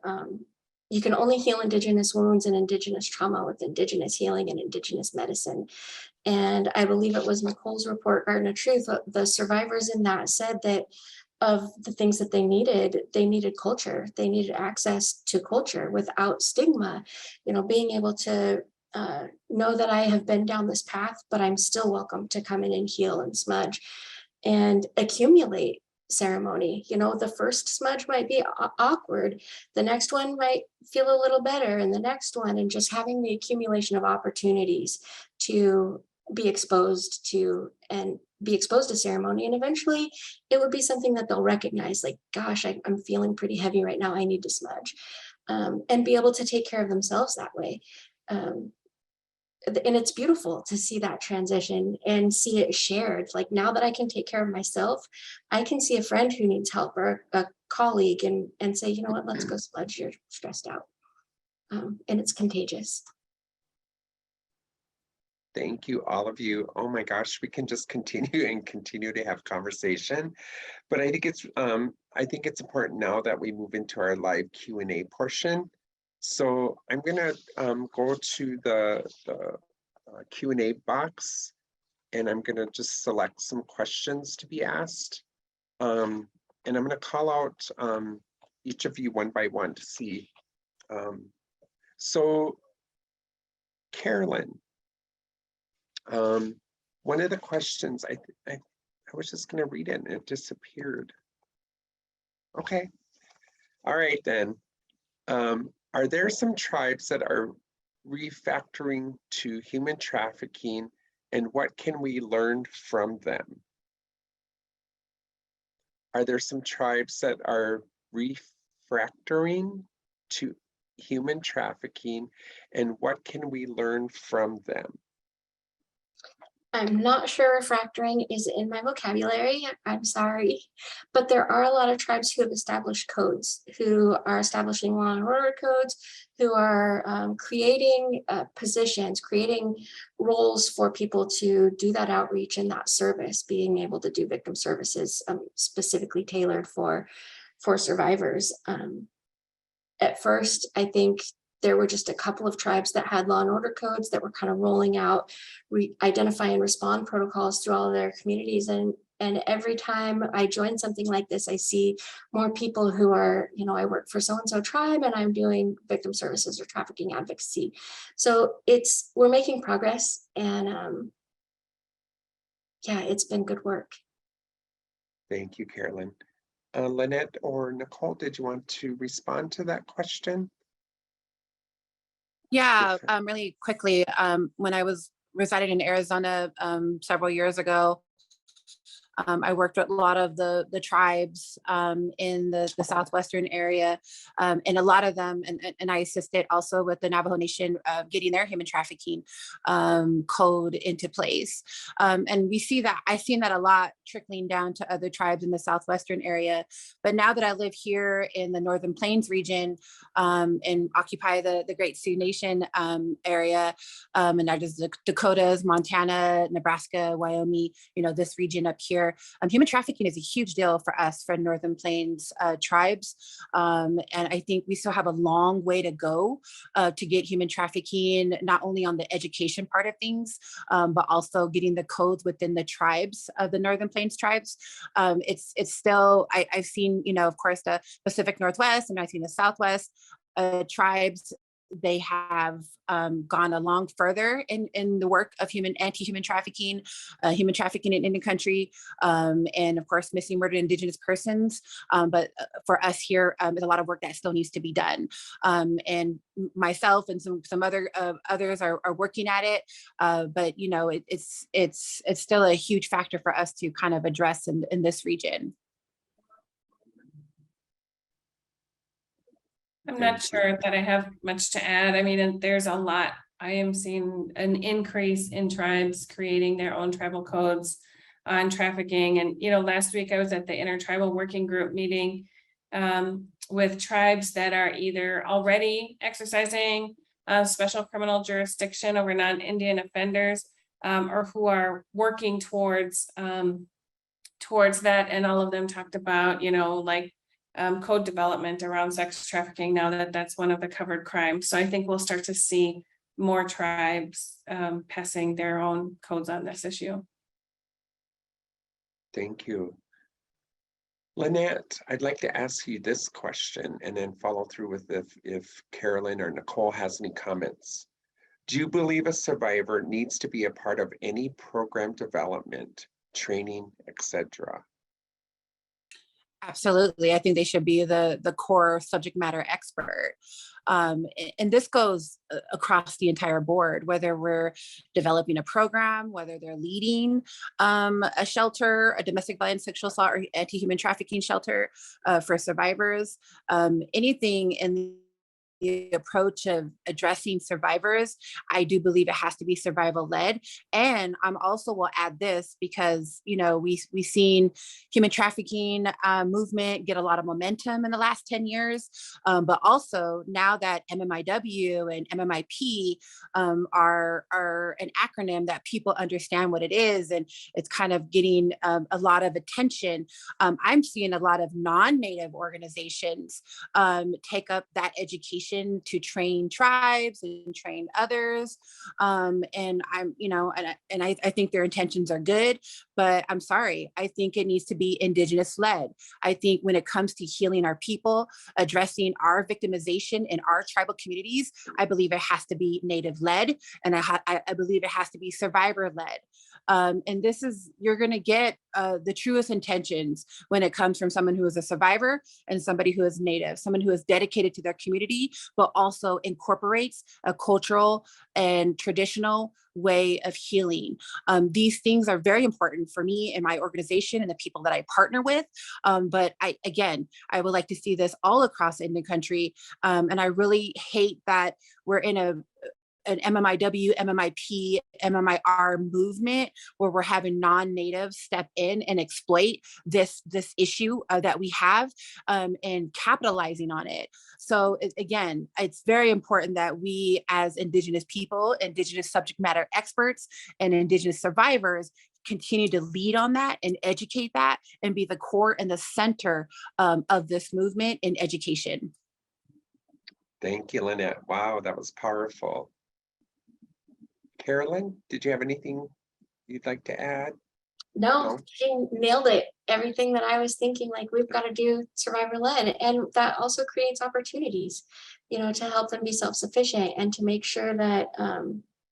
you can only heal Indigenous wounds and Indigenous trauma with Indigenous healing and Indigenous medicine. And I believe it was Nicole's report, Garden of Truth, the survivors in that said that of the things that they needed culture. They needed access to culture without stigma, being able to know that I have been down this path, but I'm still welcome to come in and heal and smudge and accumulate ceremony. The first smudge might be awkward. The next one might feel a little better, and the next one, and just having the accumulation of opportunities to be exposed to ceremony. And eventually it would be something that they'll recognize, like, gosh, I'm feeling pretty heavy right now. I need to smudge, and be able to take care of themselves that way. And it's beautiful to see that transition and see it shared. Like, now that I can take care of myself, I can see a friend who needs help or a colleague and say, you know what, let's go smudge, you're stressed out. And it's contagious. Thank you, all of you. Oh my gosh, we can just continue to have conversation. But I think it's important now that we move into our live Q&A portion. So I'm gonna go to the Q&A box, and I'm gonna just select some questions to be asked. And I'm gonna call out each of you one by one to see. So Carolyn, one of the questions, I was just gonna read it and it disappeared. Okay, all right then. Are there some tribes that are refactoring to human trafficking, and what can we learn from them? Are there some tribes that are refactoring to human trafficking, and what can we learn from them? I'm not sure refractoring is in my vocabulary, I'm sorry, but there are a lot of tribes who have established codes, who are establishing law and order codes, who are creating positions, creating roles for people to do that outreach and that service, being able to do victim services specifically tailored for survivors. At first, I think there were just a couple of tribes that had law and order codes that were kind of rolling out, identify and respond protocols through all of their communities. And every time I join something like this, I see more people who are, I work for so-and-so tribe and I'm doing victim services or trafficking advocacy. So we're making progress, and yeah, it's been good work. Thank you, Carolyn. Lynette or Nicole, did you want to respond to that question? Yeah, really quickly. When I was residing in Arizona several years ago, I worked with a lot of the tribes in the southwestern area, and a lot of them, and I assisted also with the Navajo Nation getting their human trafficking code into place. And we see that, I've seen that a lot trickling down to other tribes in the southwestern area. But now that I live here in the Northern Plains region and occupy the Great Sioux Nation area, and that is the Dakotas, Montana, Nebraska, Wyoming, this region up here. Human trafficking is a huge deal for us, for Northern Plains tribes. And I think we still have a long way to go to get human trafficking, not only on the education part of things, but also getting the codes within the tribes of the Northern Plains tribes. It's still, I've seen, of course, the Pacific Northwest, and I've seen the Southwest tribes. They have gone along further in the work of anti-human trafficking, human trafficking in Indian country, and of course, missing, murdered Indigenous persons. But for us here, there's a lot of work that still needs to be done. And myself and some others are working at it. But it's still a huge factor for us to kind of address in this region. I'm not sure that I have much to add. I mean, and there's a lot. I am seeing an increase in tribes creating their own tribal codes on trafficking. And, you know, last week I was at the Intertribal Working Group meeting with tribes that are either already exercising special criminal jurisdiction over non-Indian offenders or who are working towards that. And all of them talked about, you know, like code development around sex trafficking now that that's one of the covered crimes. So I think we'll start to see more tribes passing their own codes on this issue. Thank you. Lynette, I'd like to ask you this question and then follow through with if Carolyn or Nicole has any comments. Do you believe a survivor needs to be a part of any program development, training, etc.? Absolutely. I think they should be the core subject matter expert. And this goes across the entire board, whether we're developing a program, whether they're leading a shelter, a domestic violence, sexual assault, or anti-human trafficking shelter for survivors, anything in the approach of addressing survivors, I do believe it has to be survival led. And I'm also will add this because, you know, we've seen human trafficking movement get a lot of momentum in the last 10 years. But also now that MMIW and MMIP are an acronym that people understand what it is, and it's kind of getting a lot of attention. I'm seeing a lot of non-Native organizations take up that education to train tribes and train others. And I'm, you know, and I think their intentions are good, but I'm sorry, I think it needs to be Indigenous led. I think when it comes to healing our people, addressing our victimization in our tribal communities, I believe it has to be Native led, and I believe it has to be survivor led. And this is, you're going to get the truest intentions when it comes from someone who is a survivor and somebody who is Native, someone who is dedicated to their community, but also incorporates a cultural and traditional way of healing. These things are very important for me and my organization and the people that I partner with. But I would like to see this all across Indian country. And I really hate that we're in an MMIW, MMIP, MMIR movement where we're having non-Natives step in and exploit this issue that we have and capitalizing on it. So again, it's very important that we as Indigenous people, Indigenous subject matter experts, and Indigenous survivors continue to lead on that and educate that and be the core and the center of this movement in education. Thank you, Lynette. Wow, that was powerful. Carolyn, did you have anything you'd like to add? No, she nailed it. Everything that I was thinking, like, we've got to do survivor led, and that also creates opportunities, you know, to help them be self-sufficient and to make sure that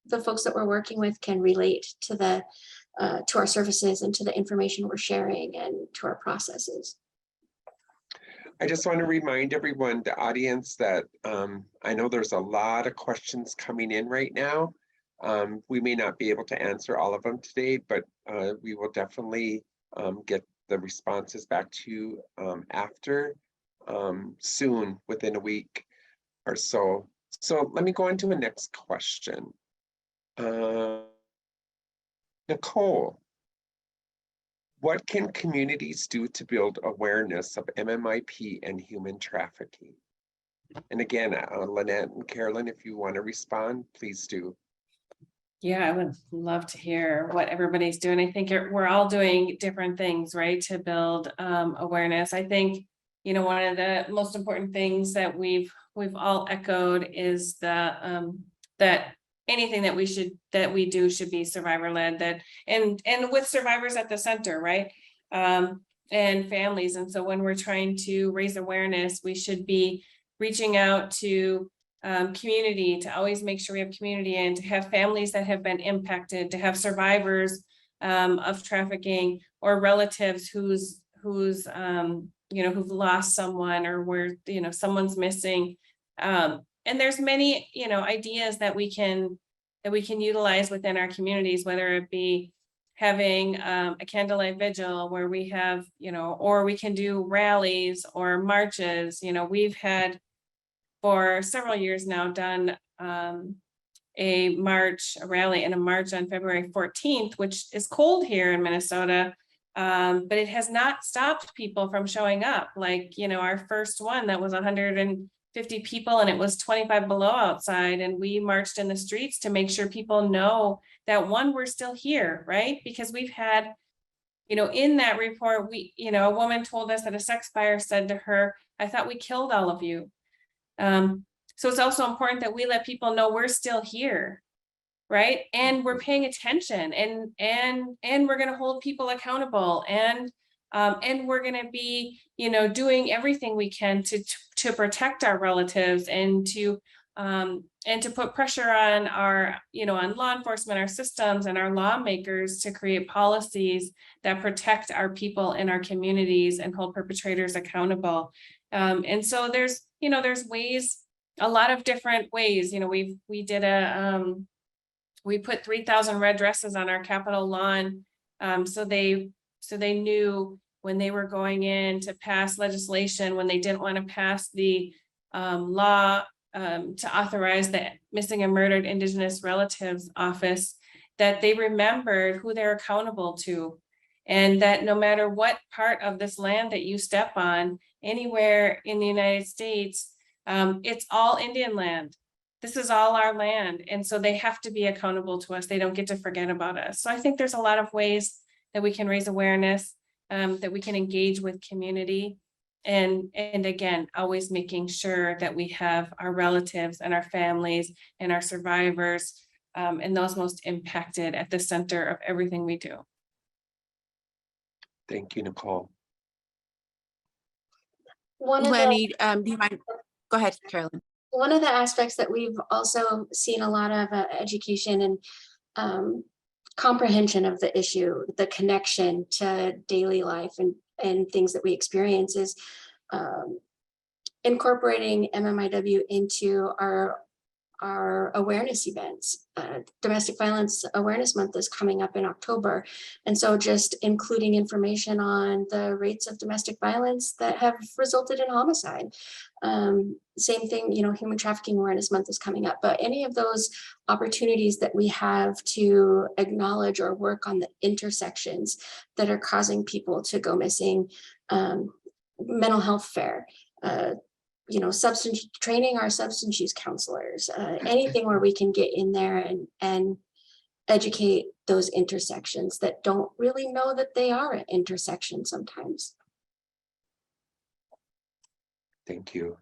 the folks that we're working with can relate to the to our services and to the information we're sharing and to our processes. I just want to remind everyone, the audience, that I know there's a lot of questions coming in right now. We may not be able to answer all of them today, but we will definitely get the responses back to you after soon, within a week or so. So let me go on to the next question. Nicole, what can communities do to build awareness of MMIP and human trafficking? And again, Lynette and Carolyn, if you want to respond, please do. Yeah, I would love to hear what everybody's doing. I think we're all doing different things, right, to build awareness. I think, you know, one of the most important things that we've all echoed is the that anything that we do should be survivor led, that and with survivors at the center, right, and families. And so when we're trying to raise awareness, we should be reaching out to community, to always make sure we have community, and to have families that have been impacted, to have survivors of trafficking or relatives who's you know, who've lost someone, or where, you know, someone's missing. And there's many, you know, ideas that we can utilize within our communities, whether it be having a candlelight vigil where we have, you know, or we can do rallies or marches. You know, we've had for several years now done a rally and a march on February 14th, which is cold here in Minnesota, but it has not stopped people from showing up. Like, you know, our first one that was 150 people and it was 25 below outside, and we marched in the streets to make sure people know that, one, we're still here, right? Because we've had, you know, in that report, a woman told us that a sex buyer said to her, "I thought we killed all of you." So it's also important that we let people know we're still here, right? And we're paying attention, and we're going to hold people accountable, and we're going to be, you know, doing everything we can to protect our relatives, and to put pressure on our, you know, on law enforcement, our systems, and our lawmakers to create policies that protect our people in our communities and hold perpetrators accountable. And so there's ways, a lot of different ways. You know, we put 3,000 red dresses on our Capitol lawn, so they knew when they were going in to pass legislation, when they didn't want to pass the law to authorize the Missing and Murdered Indigenous Relatives Office, that they remembered who they're accountable to, and that no matter what part of this land that you step on, anywhere in the United States, it's all Indian land. This is all our land. And so they have to be accountable to us. They don't get to forget about us. So I think there's a lot of ways that we can raise awareness, that we can engage with community. And again, always making sure that we have our relatives and our families and our survivors, and those most impacted at the center of everything we do. Thank you, Nicole. Lenny, do you mind? Go ahead, Carolyn. One of the aspects that we've also seen a lot of education and comprehension of the issue, the connection to daily life and things that we experience, is incorporating MMIW into our awareness events. Domestic Violence Awareness Month is coming up in October. And so just including information on the rates of domestic violence that have resulted in homicide. Same thing, you know, Human Trafficking Awareness Month is coming up, but any of those opportunities that we have to acknowledge or work on the intersections that are causing people to go missing, mental health fair, you know, substance training our substance use counselors, anything where we can get in there and educate those intersections that don't really know that they are an intersection sometimes. Thank you.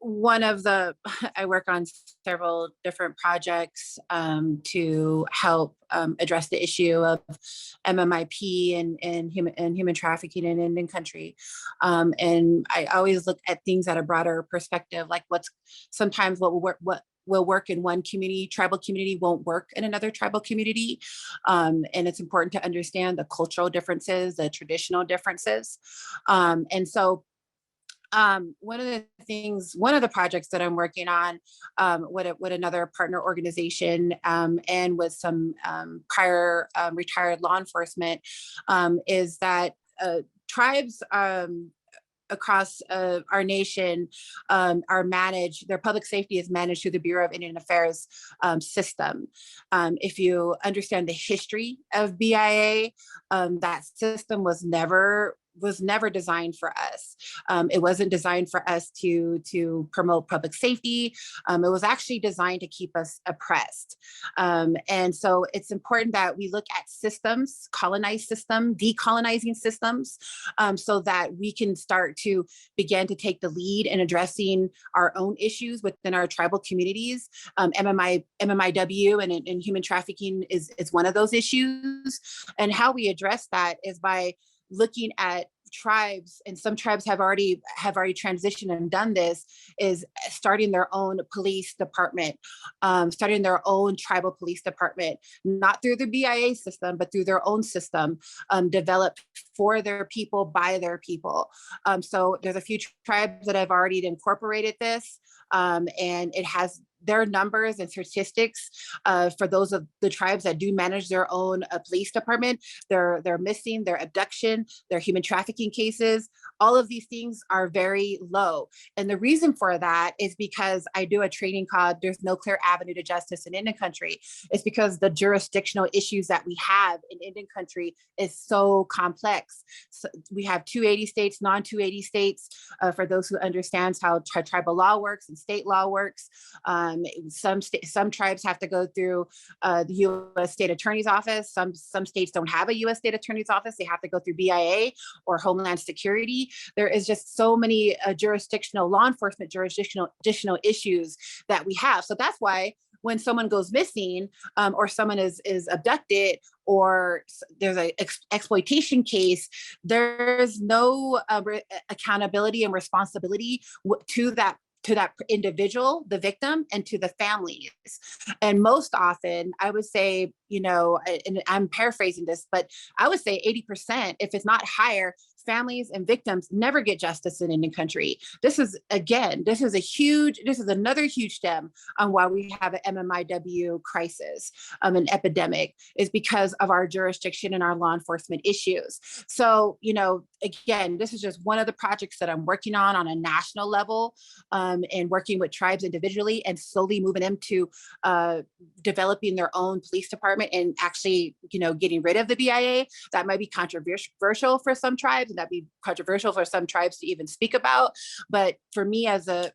I work on several different projects to help address the issue of MMIP and human trafficking in Indian country. And I always look at things at a broader perspective, like what will work in one community, tribal community, won't work in another tribal community. And it's important to understand the cultural differences, the traditional differences. And so one of the projects that I'm working on with another partner organization and with some prior retired law enforcement is that tribes across our nation their public safety is managed through the Bureau of Indian Affairs system. If you understand the history of BIA, that system was never designed for us. It wasn't designed for us to promote public safety. It was actually designed to keep us oppressed. And so it's important that we look at systems, decolonizing systems, so that we can start to begin to take the lead in addressing our own issues within our tribal communities. MMIW and human trafficking is one of those issues. And how we address that is by looking at tribes, and some tribes have already transitioned and done this, is starting their own police department, starting their own tribal police department, not through the BIA system, but through their own system, developed for their people, by their people. So there's a few tribes that have already incorporated this, and it has their numbers and statistics for those of the tribes that do manage their own police department, their missing, their abduction, their human trafficking cases, all of these things are very low. And the reason for that is because I do a training called There's No Clear Avenue to Justice in Indian Country. It's because the jurisdictional issues that we have in Indian Country is so complex. So we have 280 states, non-280 states, for those who understands how tribal law works and state law works. Some tribes have to go through the U.S. State Attorney's Office. Some states don't have a U.S. State Attorney's Office. They have to go through BIA or Homeland Security. There is just so many jurisdictional law enforcement jurisdictional issues that we have. So that's why when someone goes missing or someone is abducted or there's an exploitation case, there's no accountability and responsibility to that individual, the victim, and to the families. And most often, I would say, and I'm paraphrasing this, but I would say 80%, if it's not higher, families and victims never get justice in Indian Country. This is another huge stem on why we have an MMIW crisis, an epidemic, is because of our jurisdiction and our law enforcement issues. So, again, this is just one of the projects that I'm working on a national level, and working with tribes individually and slowly moving them to developing their own police department and actually, getting rid of the BIA. That might be controversial for some tribes, and that'd be controversial for some tribes to even speak about. But for me, as a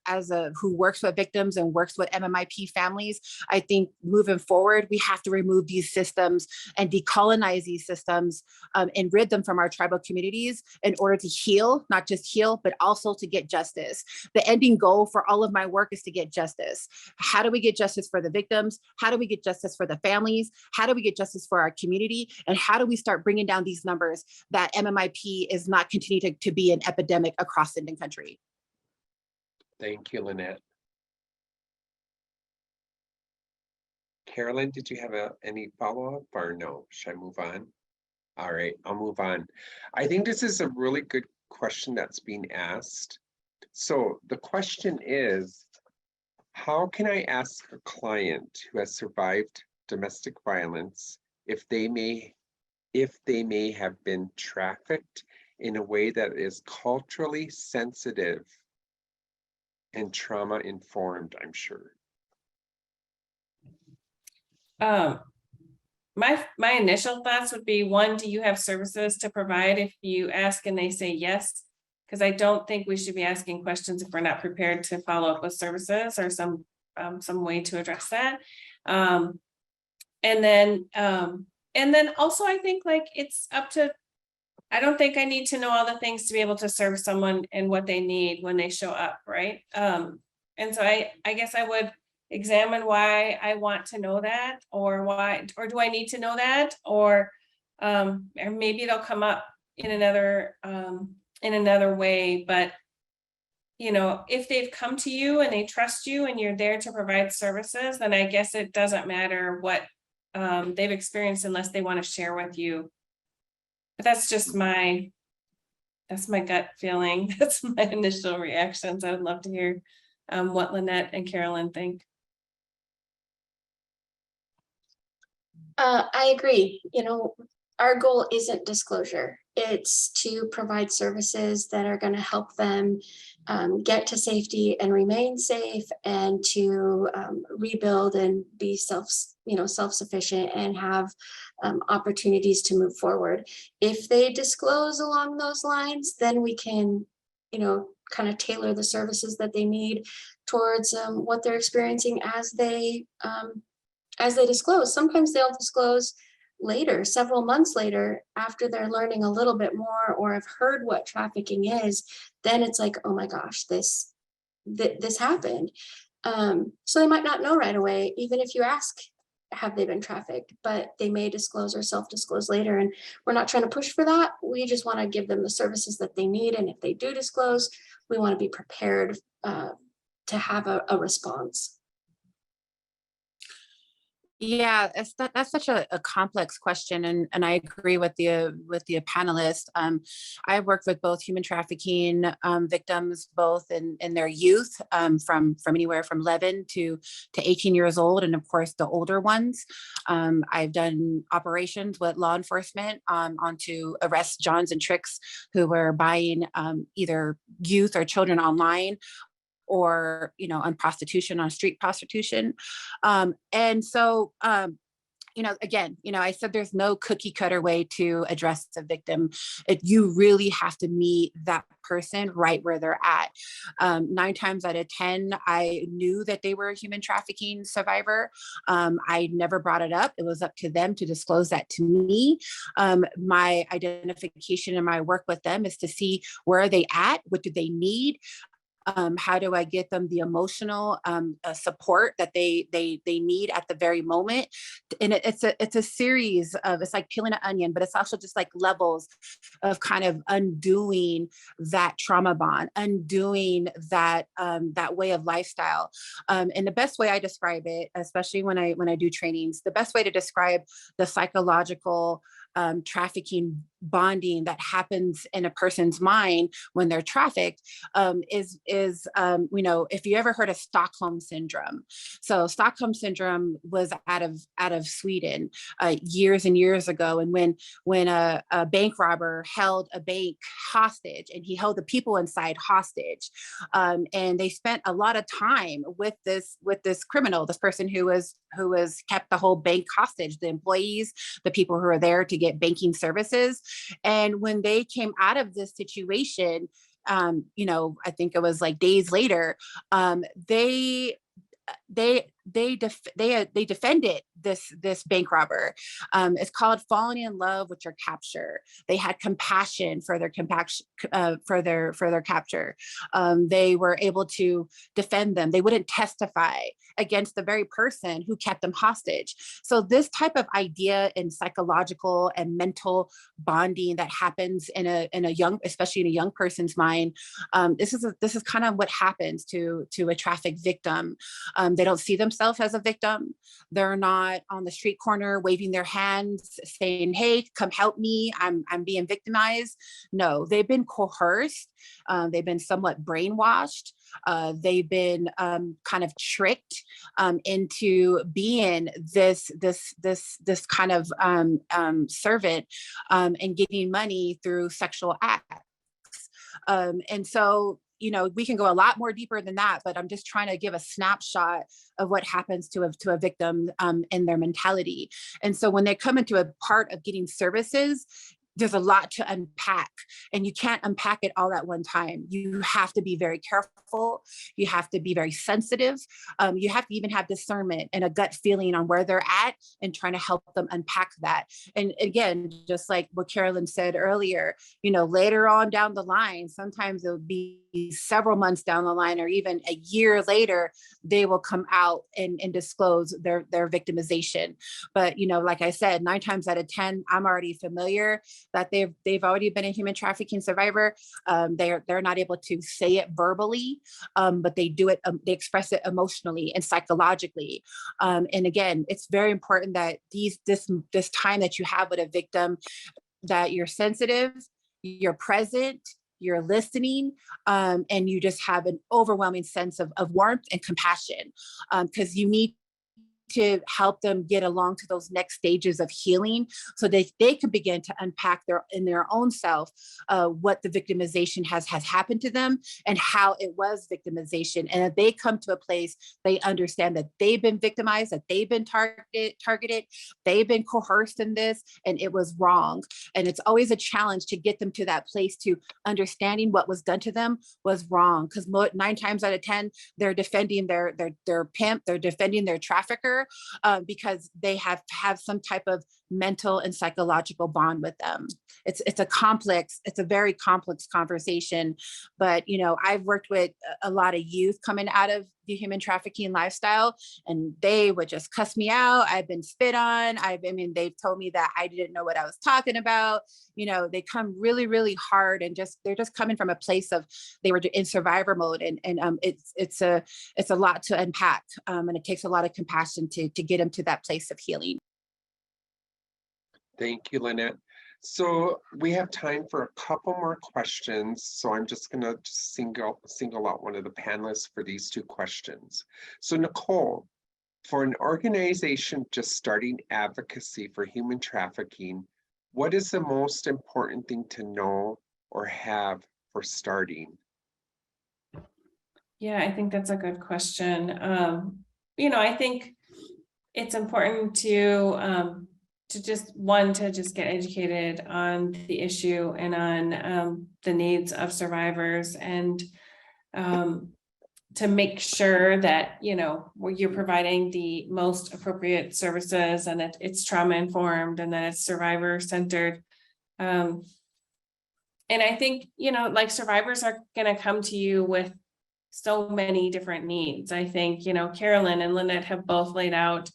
who works with victims and works with MMIP families, I think moving forward, we have to remove these systems and decolonize these systems and rid them from our tribal communities in order to heal, not just heal, but also to get justice. The ending goal for all of my work is to get justice. How do we get justice for the victims? How do we get justice for the families? How do we get justice for our community? And how do we start bringing down these numbers that MMIP is not continuing to be an epidemic across Indian Country? Thank you, Lynette. Carolyn, did you have any follow-up or no? Should I move on? All right, I'll move on. I think this is a really good question that's being asked. So the question is, how can I ask a client who has survived domestic violence if they may have been trafficked in a way that is culturally sensitive and trauma informed, I'm sure? My initial thoughts would be, one, do you have services to provide? If you ask and they say yes, because I don't think we should be asking questions if we're not prepared to follow up with services or some way to address that. And then also I think it's up to, I don't think I need to know all the things to be able to serve someone and what they need when they show up, right? And so I guess I would examine why I want to know that, or do I need to know that, or maybe it'll come up in another way. But if they've come to you and they trust you and you're there to provide services, then I guess it doesn't matter what they've experienced unless they want to share with you. But that's just my gut feeling. That's my initial reactions. I would love to hear what Lynette and Carolyn think. I agree. Our goal isn't disclosure. It's to provide services that are going to help them get to safety and remain safe, and to rebuild and be self-sufficient and have opportunities to move forward. If they disclose along those lines, then we can, kind of tailor the services that they need towards what they're experiencing as they disclose. Sometimes they'll disclose later, several months later, after they're learning a little bit more or have heard what trafficking is. Then it's like, oh my gosh, this happened. So they might not know right away, even if you ask, have they been trafficked? But they may disclose or self-disclose later, and we're not trying to push for that. We just want to give them the services that they need, and if they do disclose, we want to be prepared to have a response. Yeah, that's such a complex question, and I agree with the panelists. I worked with both human trafficking victims, both in their youth, from anywhere from 11 to 18 years old, and of course the older ones. I've done operations with law enforcement on to arrest Johns and Tricks who were buying either youth or children online, or on prostitution, on street prostitution. And so again, I said there's no cookie cutter way to address the victim. You really have to meet that person right where they're at. 9 times out of 10, I knew that they were a human trafficking survivor. I never brought it up. It was up to them to disclose that to me. My identification and my work with them is to see where are they at, what do they need, how do I get them the emotional support that they need at the very moment? And it's a series of, it's like peeling an onion, but it's also just like levels of kind of undoing that trauma bond, undoing that that way of lifestyle. And the best way I describe it, especially when I do trainings, the best way to describe the psychological trafficking bonding that happens in a person's mind when they're trafficked is if you ever heard of Stockholm syndrome. So Stockholm syndrome was out of Sweden years and years ago, and when a bank robber held a bank hostage, and he held the people inside hostage, and they spent a lot of time with this criminal, this person who was kept the whole bank hostage, the employees, the people who were there to get banking services. And when they came out of this situation, I think it was like days later, they defended this bank robber. It's called falling in love with your capture. They had compassion for their capture. They were able to defend them. They wouldn't testify against the very person who kept them hostage. So this type of idea in psychological and mental bonding that happens in a young, especially in a young person's mind, this is kind of what happens to a trafficked victim. They don't see themselves as a victim. They're not on the street corner waving their hands saying, hey, come help me, I'm being victimized. No, they've been coerced. They've been somewhat brainwashed. They've been kind of tricked into being this kind of servant and getting money through sexual acts. And so, we can go a lot more deeper than that, but I'm just trying to give a snapshot of what happens to a victim in their mentality. And so when they come into a part of getting services, there's a lot to unpack, and you can't unpack it all at one time. You have to be very careful. You have to be very sensitive. You have to even have discernment and a gut feeling on where they're at and trying to help them unpack that. And again, just like what Carolyn said earlier, later on down the line, sometimes it'll be several months down the line, or even a year later, they will come out and disclose their victimization. But, like I said, 9 times out of 10, I'm already familiar that they've already been a human trafficking survivor. They're not able to say it verbally, but they do it. They express it emotionally and psychologically. And again, it's very important that this time that you have with a victim, that you're sensitive, you're present, you're listening, and you just have an overwhelming sense of warmth and compassion, because you need to help them get along to those next stages of healing, so that they can begin to unpack in their own self what the victimization has happened to them and how it was victimization. And if they come to a place, they understand that they've been victimized, that they've been targeted, they've been coerced in this, and it was wrong. And it's always a challenge to get them to that place to understanding what was done to them was wrong, because 9 times out of 10, they're defending their pimp, they're defending their trafficker, because they have some type of mental and psychological bond with them. It's a very complex conversation, but you know, I've worked with a lot of youth coming out of the human trafficking lifestyle, and they would just cuss me out. I've been spit on. I mean, they've told me that I didn't know what I was talking about. You know, they come really, really hard, and they're just coming from a place of they were in survivor mode, and it's a lot to unpack, and it takes a lot of compassion to get them to that place of healing. Thank you, Lynette. So we have time for a couple more questions. So I'm just gonna single out one of the panelists for these two questions. So Nicole, for an organization just starting advocacy for human trafficking, what is the most important thing to know or have for starting? Yeah, I think that's a good question. You know, I think it's important to just get educated on the issue and on the needs of survivors, and to make sure that, you know, you're providing the most appropriate services, and that it's trauma informed, and that it's survivor centered. And I think, you know, like, survivors are going to come to you with so many different needs. I think, you know, Carolyn and Lynette have both laid out,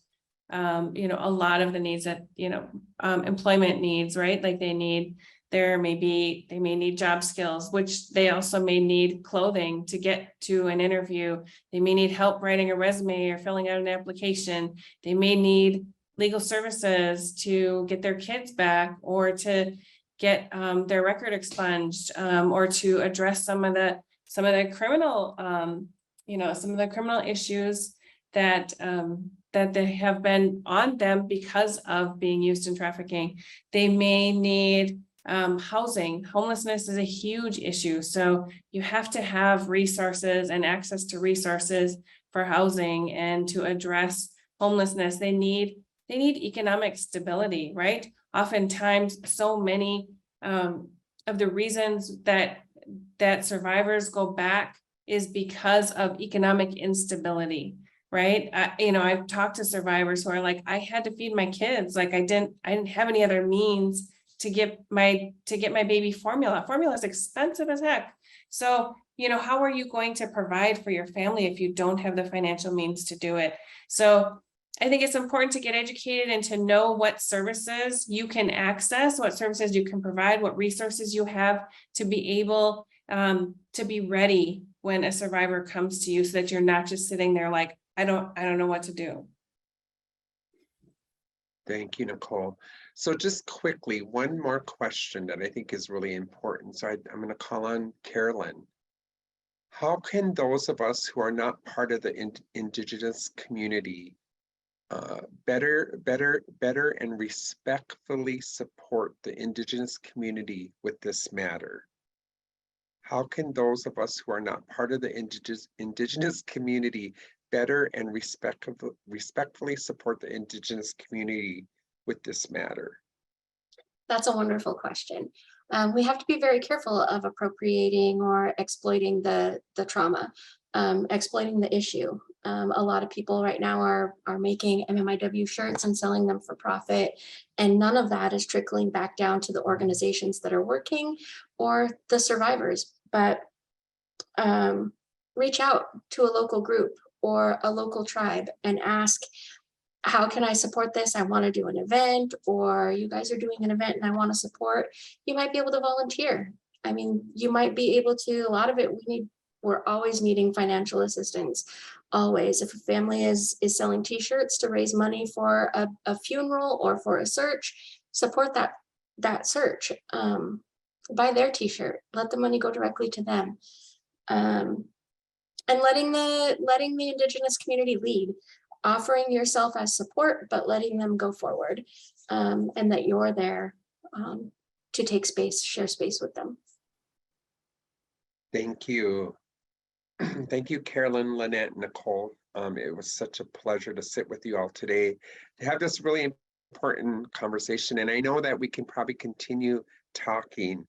you know, a lot of the needs that, you know, employment needs, right? Like they may need job skills, which they also may need clothing to get to an interview. They may need help writing a resume or filling out an application. They may need legal services to get their kids back, or to get their record expunged, or to address some of the criminal, you know, some of the criminal issues that they have been on them because of being used in trafficking. They may need housing. Homelessness is a huge issue. So you have to have resources and access to resources for housing and to address homelessness. They need economic stability, right? Oftentimes, so many of the reasons that survivors go back is because of economic instability, right? You know, I've talked to survivors who are like, I had to feed my kids. Like I didn't have any other means to get my baby formula. Formula is expensive as heck. So, you know, how are you going to provide for your family if you don't have the financial means to do it? So I think it's important to get educated and to know what services you can access, what services you can provide, what resources you have to be able to be ready when a survivor comes to you, so that you're not just sitting there like, I don't know what to do. Thank you, Nicole. So just quickly, one more question that I think is really important. So I'm going to call on Carolyn. How can those of us who are not part of the Indigenous community better and respectfully support the Indigenous community with this matter? How can those of us who are not part of the Indigenous community better and respectfully support the Indigenous community with this matter? That's a wonderful question. We have to be very careful of appropriating or exploiting the trauma, exploiting the issue. A lot of people right now are making MMIW shirts and selling them for profit, and none of that is trickling back down to the organizations that are working or the survivors. But reach out to a local group or a local tribe and ask, how can I support this? I want to do an event, or you guys are doing an event and I want to support. You might be able to volunteer. I mean, you might be able to. A lot of it, we're always needing financial assistance. Always. If a family is selling t-shirts to raise money for a funeral or for a search, support that search. Buy their t-shirt. Let the money go directly to them. And letting the Indigenous community lead. Offering yourself as support, but letting them go forward, and that you're there to take space, share space with them. Thank you. Thank you, Carolyn, Lynette, Nicole. It was such a pleasure to sit with you all today to have this really important conversation. And I know that we can probably continue talking,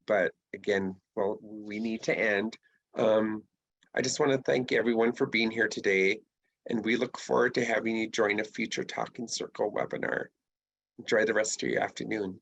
but again, well, we need to end. I just want to thank everyone for being here today. And we look forward to having you join a future Talking Circle webinar. Enjoy the rest of your afternoon.